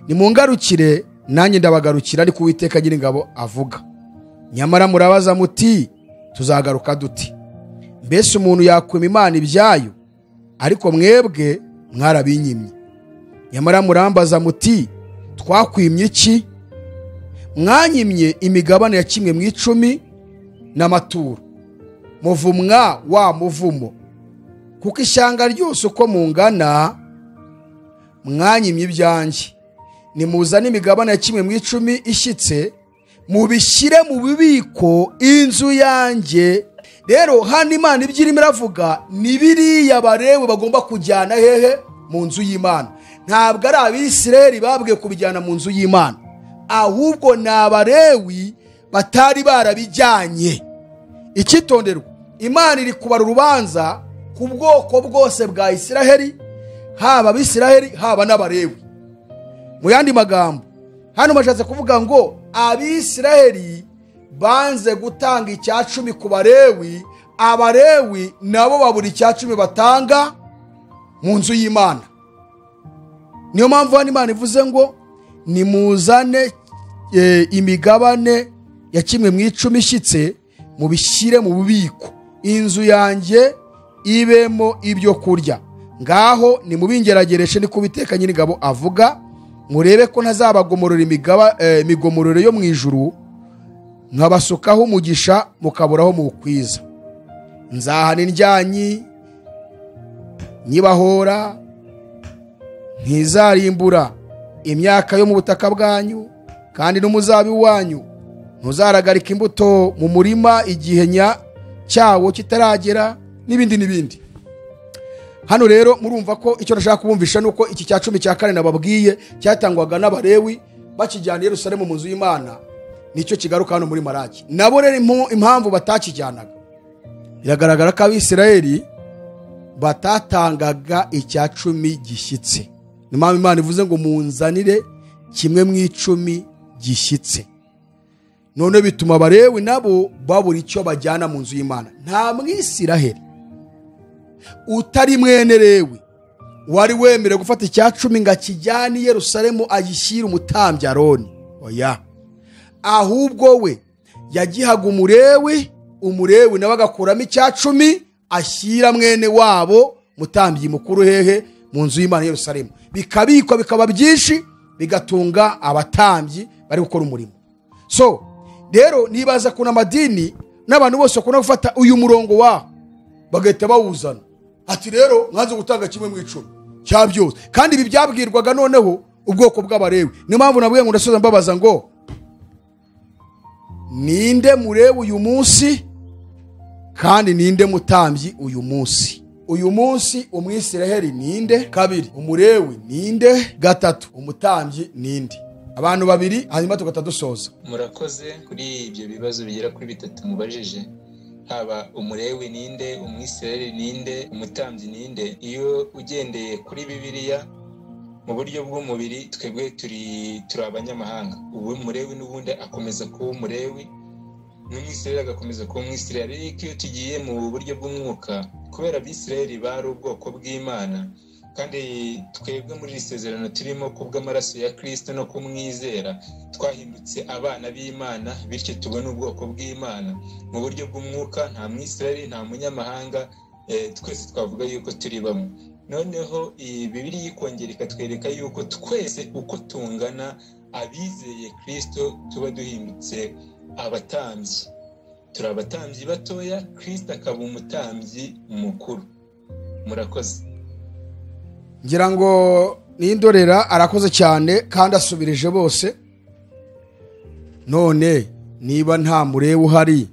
Nimungarukire nanjye ndabagarukira, ariko Uwiteka Nyiringabo avuga. Nyamara murabaza muti tuzagaruka duti? Mbese umuntu yakwima Imana ibyayo? Ariko mwebwe mwarabinyimye. Nyamara murambaza muti twakwimye iki? Mwanyimye imigabane ya kimwe mw'icumi n'amaturo. Muvumwa wa muvumo, kuko ishyanga ryose uko mungana mwanyimye ibyanjye. Nimuzane imigabane ya kimwe mw'icumi ishyitse mubishyire mu bubiko inzu yanjye. Rero hano Imana ibyo irimo iravuga ni biriya Abalewi bagomba kujyana hehe? Mu nzu y'Imana. Ntabwo ari Abisirayeli babwiye kubijyana mu nzu y'Imana, ahubwo ni Abalewi batari barabijyanye. Icyitonderwa, Imana iri kubara urubanza ku bwoko bwose bwa Isirayeli, haba Abisirayeli haba n'Abalewi. Mu yandi magambo hano bashatse kuvuga ngo Abisirayeli banze gutanga icya cumi ku Balewi, Abalewi nabo babura icya cumi batanga mu nzu y'Imana. Niyo mpamvu hano Imana ivuze ngo nimuzane imigabane ya kimwe mw'icumi ishyitse mubishyire mu bubiko, inzu yanjye ibemo ibyo kurya. Ngaho nimubingeragereshe niko Uwiteka Nyiringabo avuga, murebe ko ntazabagomorora imigomororo yo mu ijuru, nkabasukaho umugisha mukaburaho muwukwiza. Nzahana indyanyi nyibahora, ntizarimbura imyaka yo mu butaka bwanyu, kandi n'umuzabibu wanyu ntuzaragarika imbuto mu murima igihe cyawo kitaragera, n'ibindi n'ibindi. Hano rero murumva ko icyo nashaka kubumvisha nuko iki cya cumi cya kane nababwiye cyatangwaga n'Abalewi bakijyana i Yerusalemu mu nzu y'Imana, nicyo kigaruka hano muri Maraki. Nabo rero impamvu batakijyanaga, biragaragara ko Abisirayeli batatangaga icya cumi gishyitse. Ni mpamvu Imana ivuze ngo munzanire kimwe mw'icumi gishyitse. None bituma Abalewi nabo babura icyo bajyana mu nzu y'Imana. Nta Mwisirayeli utari mwene Lewi wari wemerewe gufata icya cumi ngo akijyane i Yerusalemu agishyire umutambyi Aroni. Oya, ahubwo we yagihaga Umulewi umulewi nawe agakuramo icyacumi ashyira mwene wabo mutambyi mukuru hehe mu nzu y'Imana i Yerusalemu, bikabikwa bikaba byinshi bigatunga abatambyi bari gukora umurimo. So rero nibaza kuna madini n'abantu bose bakunda gufata uyu murongo wa bagahita bawuzana ati rero mwanze gutanga kimwe mu icumi cya byose, kandi ibi byabwirwaga noneho ubwoko bw'abarewi. Niyo mpamvu nabwiye ngo ndasoza mbabaza ngo ninde murewi uyu munsi kandi ninde mutambyi uyu munsi? Uyu munsi umwisiraheli ninde? Kabiri umurewi ninde? Gatatu umutambyi ninde? Abantu babiri hanyuma tugatadusoza. Murakoze kuri ibyo bibazo bigera kuri bitatu mubajije, haba umurewi ninde, umwisiraheli ninde, umutambyi ninde. Iyo ugendeye kuri Bibiliya mu buryo bw'umubiri twebwe turi abanyamahanga, ubu umurewi n'ubundi akomeza kuba umurewi, n'umwisiraheli agakomeza kuba umwisiraheli. Ariko iyo tugiye mu buryo bw'umwuka, kubera abisiraheli bari ubwoko bw'Imana, kandi twebwe muri iri sezerano turimo kubw'amaraso ya Kristo no kumwizera twahindutse abana b'Imana, bityo tubona ubwoko bw'Imana. Mu buryo bw'umwuka nta mwisiraheli nta munyamahanga, twese twavuga yuko turi bamwe. Noneho Bibiliya ikongera ikatwereka yuko twese uko tungana abizeye Kristo tuba duhindutse abatambyi. Turi abatambyi batoya, Kristo akaba umutambyi mukuru. Murakoze. Ngira ngo n'indorera arakoze cyane kandi asubirije bose. None niba nta murewi uhari,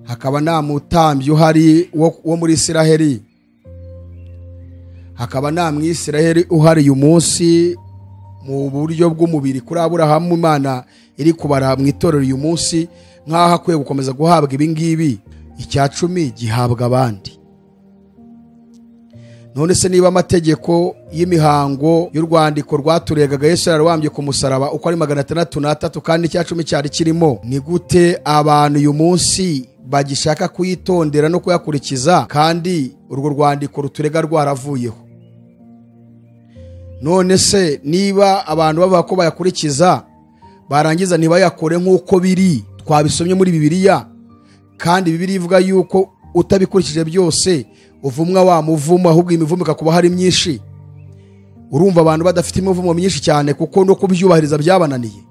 hakaba nta mutambyi uhari wo muri Isiraheli, hakaba nta mwisiraheli uhari uyu munsi mu buryo bw'umubiri kuri Aburahamu, Imana iri kubara mu itorero uyu munsi nk'aho akwiye gukomeza guhabwa ibi ngibi, icyacumi gihabwa abandi. None se niba amategeko y'imihango y'urwandiko rwaturegaga Yesu yararwambye ku musaraba uko ari 603 kandi icyacumi cyari kirimo, ni gute abantu uyu munsi bagishaka kuyitondera no kuyakurikiza kandi urwo rwandiko ruturega rwaravuyeho? None se niba abantu bavuga ko bayakurikiza barangiza ntibayakore nk'uko biri twabisomye muri Bibiliya, kandi Bibiliya ivuga yuko utabikurikije byose uvumwa wa muvumo, ahubwo imivumo ikakuba hari myinshi. Urumva abantu badafite imivumo myinshi cyane kuko no kubyubahiriza byabananiye.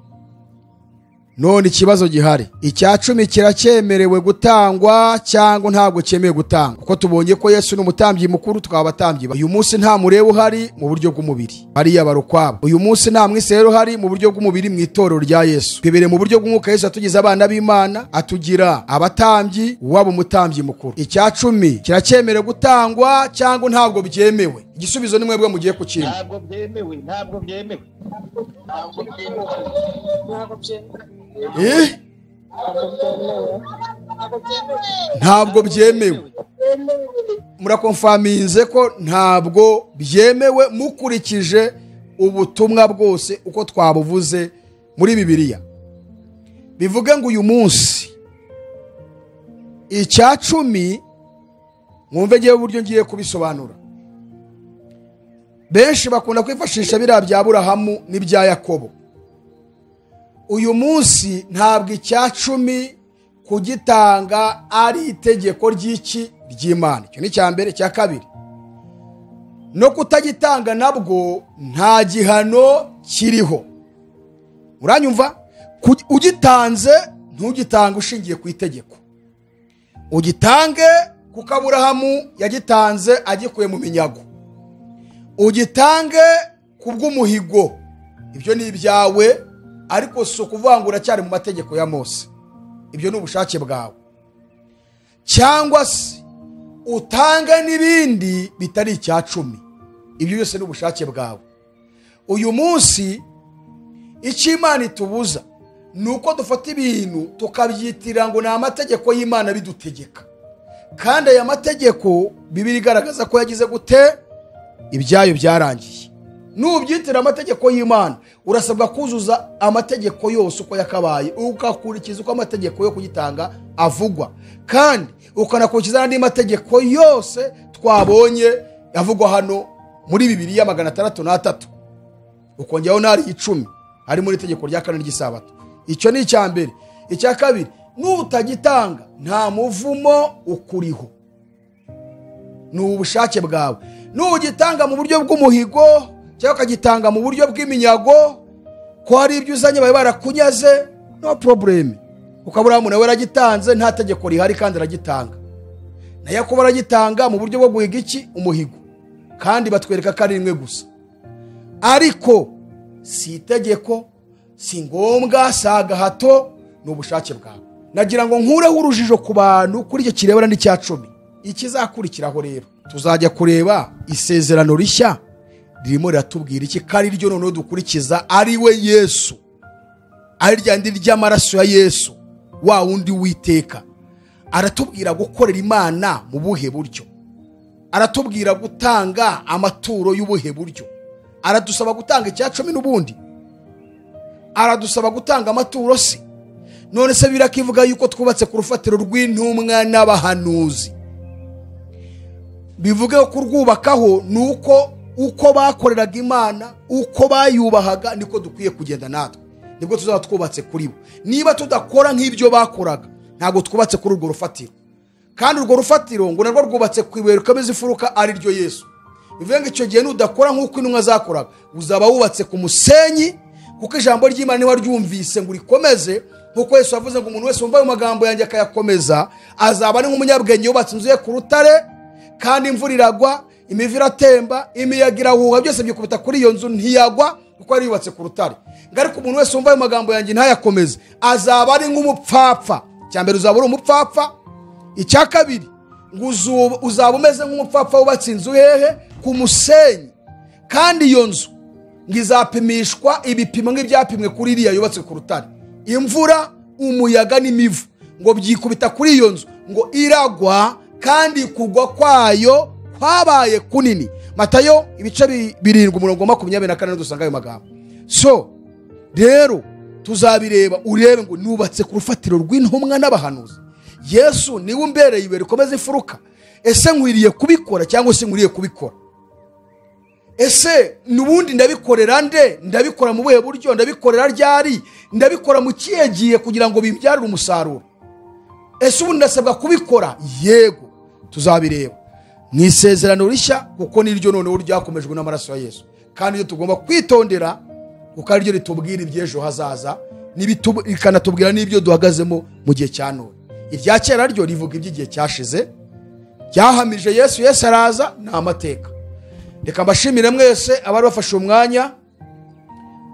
None ikibazo gihari, icyacumi kiracyemerewe gutangwa cyangwa ntabwo cyemewe gutangwa? Kuko tubonye ko Yesu n'umutambyi mukuru tukaba abatambyi. Uyu munsi nta murewi uhari mu buryo bw'umubiri, bariya barukwabo. Uyu munsi nta mwisiraheli uhari mu buryo bw'umubiri mu itorero rya Yesu. Twibere mu buryo bw'umwuka, Yesu atugize abana b'Imana, atugira abatambyi, waba umutambyi mukuru. Icyacumi kiracyemerewe gutangwa cyangwa ntabwo byemewe? Igisubizo ni mwebwe mugiye kukinga. Ntabwo byemewe, ntabwo byemewe. Ntabwo byemewe. Murakonfaminze ko ntabwo byemewe mukurikije ubutumwa bwose uko twabuvuze muri Bibiliya. Bivuga ngo uyu munsi icyacumi, mwumve ngiye uburyo ngiye kubisobanura. Benshi bakunda kwifashisha biriya bya Aburahamu n'ibya Yakobo. Uyu munsi ntabwo icyacumi kugitanga ari itegeko ry'Imana. Icyo ni cya mbere. Cya kabiri, no kutagitanga nabwo nta gihano kiriho. Uranyumva? Ugitanze ntugitange ushingiye ku itegeko, ugitange kuko Aburahamu yagitanze agikuye mu minyago, ugitange kubw'umuhigo. Ibyo ni ibyawe, ariko si ukuvuga ngo uracyari mu mategeko ya Mose. Ibyo ni ubushake bwawe. Cyangwa se utanga n'ibindi bitari icyacumi, ibyo byose ni ubushake bwawe. Uyu munsi icyo Imana itubuza ni uko dufata ibintu tukabyitira ngo ni amategeko y'Imana bidutegeka, kandi aya mategeko Bibiliya igaragaza ko yagize gute, ibyayo byarangiye. Nubyitira amategeko y'Imana urasabwa kuzuza amategeko yose uko yakabaye, ukakurikiza uko amategeko yo kugitanga avugwa, kandi ukanakurikiza n'andi mategeko yose twabonye avugwa hano muri Bibiliya 603, ukongeraho n'ari 10 ari muri itegeko rya 4 ry'isabato. Icyo ni icya mbere. Icya kabiri, nutagitanga nta muvumo ukuriho, ni ubushake bwawe. Nugitanga mu buryo bw'umuhigo cyangwa ukagitanga mu buryo bw'iminyago, ko hari ibyo uzanye babe barakunyaze, no problem. Ukabura umuntu we aragitanze nta tegeko rihari kandi aragitanga. Na Yakobo aragitanga mu buryo bwo guhiga iki? Umuhigo. Kandi batwereka ko ari rimwe gusa. Ariko si itegeko, si ngombwa, si agahato, ni ubushake bwawe. Nagira ngo nkureho urujijo ku bantu kuri icyo kirebana n'icya 10. Ikizakurikiraho rero tuzajya kureba isezerano rishya ririmo riratubwira iki, kari ryo noneho dukurikiza, ari we Yesu, ari ryandi ry'amaraso ya Yesu wa wundi witeka. Aratubwira gukorera Imana mu buhe buryo, aratubwira gutanga amaturo y'ubuhe buryo, aradusaba gutanga icya 10 n'ubundi, aradusaba gutanga amaturo si none se birakivuga yuko twubatse ku rufatiro rw'intumwa n'abahanuzi. Bivuge ko kurwubakaho nuko uko bakoreraga Imana, uko bayubahaga, niko dukwiye kugenda natwe, nibwo tuzaba twubatse kuri bo. Niba tudakora nk'ibyo bakoraga, ntago twubatse kuri urwo rufatiro. Kandi urwo rufatiro ngo narwo rwubatse ku ibuye rikomeza ifuruka, ari ryo Yesu. Bivuge ngo icyo gihe nudakora nk'uko intumwa zakoraga, uzaba wubatse ku musenyi, kuko ijambo ry'Imana niba ryumvise ngo rikomeze, nkuko Yesu yavuze ngo umuntu wese wumva ayo magambo yanjye akayakomeza azaba ari nk'umunyabwenge yubatse inzu ye ku rutare, kandi imvura iragwa, imivu iratemba, imiyaga irahuha, byose byikubita kuri iyo nzu ntiyagwa, kuko yari yubatse ku rutare. Ariko umuntu wese wumva ayo magambo yanjye ntayakomeze azaba ari nk'umupfapfa. Cyambere uzaba uri umupfapfa, icya kabiri ngo uzaba umeze nk'umupfapfa wubatse inzu hehe? Ku musenyi. Kandi iyo nzu ngizapimishwa ibipimo nk'ibyapimwe kuri iriya yubatse ku rutare. Imvura, umuyaga n'imivu ngo byikubita kuri iyo nzu, ngo iragwa, kandi kugwa kwayo kwabaye kunini. Matayo ibice 7:24 dusanga ayo magambo. So rero tuzabireba, urebe ngo nubatse ku rufatiro rw'intumwa n'abahanuzi. Yesu niwe umbereye ibuye rikomeza ifuruka. Ese nkwiriye kubikora cyangwa se nkwiriye kubikora? Ese nubundi ndabikorera nde? Ndabikora mu buhe buryo? Ndabikorera ryari? Ndabikora mu kiyegiye kugira ngo bimbyarire umusaruro? Ese ubundi ndasabwa kubikora? Yego, tuzabireba mu isezerano rishya, kuko niryo noneho ryakomejwe n'amaraso ya Yesu. Kandi iyo tugomba kwitondera, kuko ari ryo ritubwira iby'ejo hazaza, rikanatubwira n'ibyo duhagazemo mu gihe cya none. Irya kera ryo rivuga iby'igihe cyashize, ryahamije Yesu. Yesu araza, ni amateka. Reka mbashimire mwese abari bafashe umwanya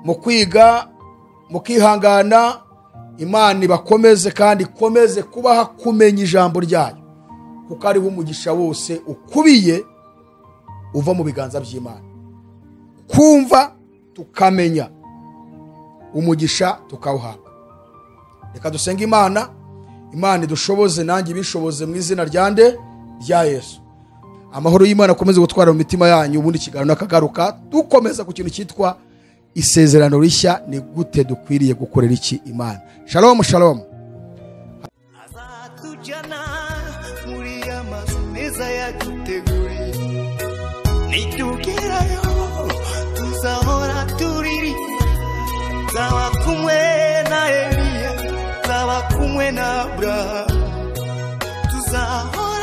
mu kwiga, mu kwihangana. Imana ibakomeze kandi ikomeze kubaha kumenya ijambo ryayo, kuko ariho umugisha wose ukubiye uva mu biganza by'Imana. Kumva tukamenya, umugisha tukawuhabwa. Reka dusenge Imana. Imana idushoboze, nanjye bishoboze, mu izina rya Yesu. Amahoro y'Imana akomeze gutwara mu mitima yanyu. Ubundi kiganiro nakagaruka dukomeza ku kintu cyitwa isezerano rishya, ni gute dukwiriye gukorera iki Imana. Shalom shalom. Azatujyana muri amazu meza yaduteguriye, nitugerayo tuzahora turiri, zaba kumwe na Eliya, zaba kumwe na Abrahamu, tuzahora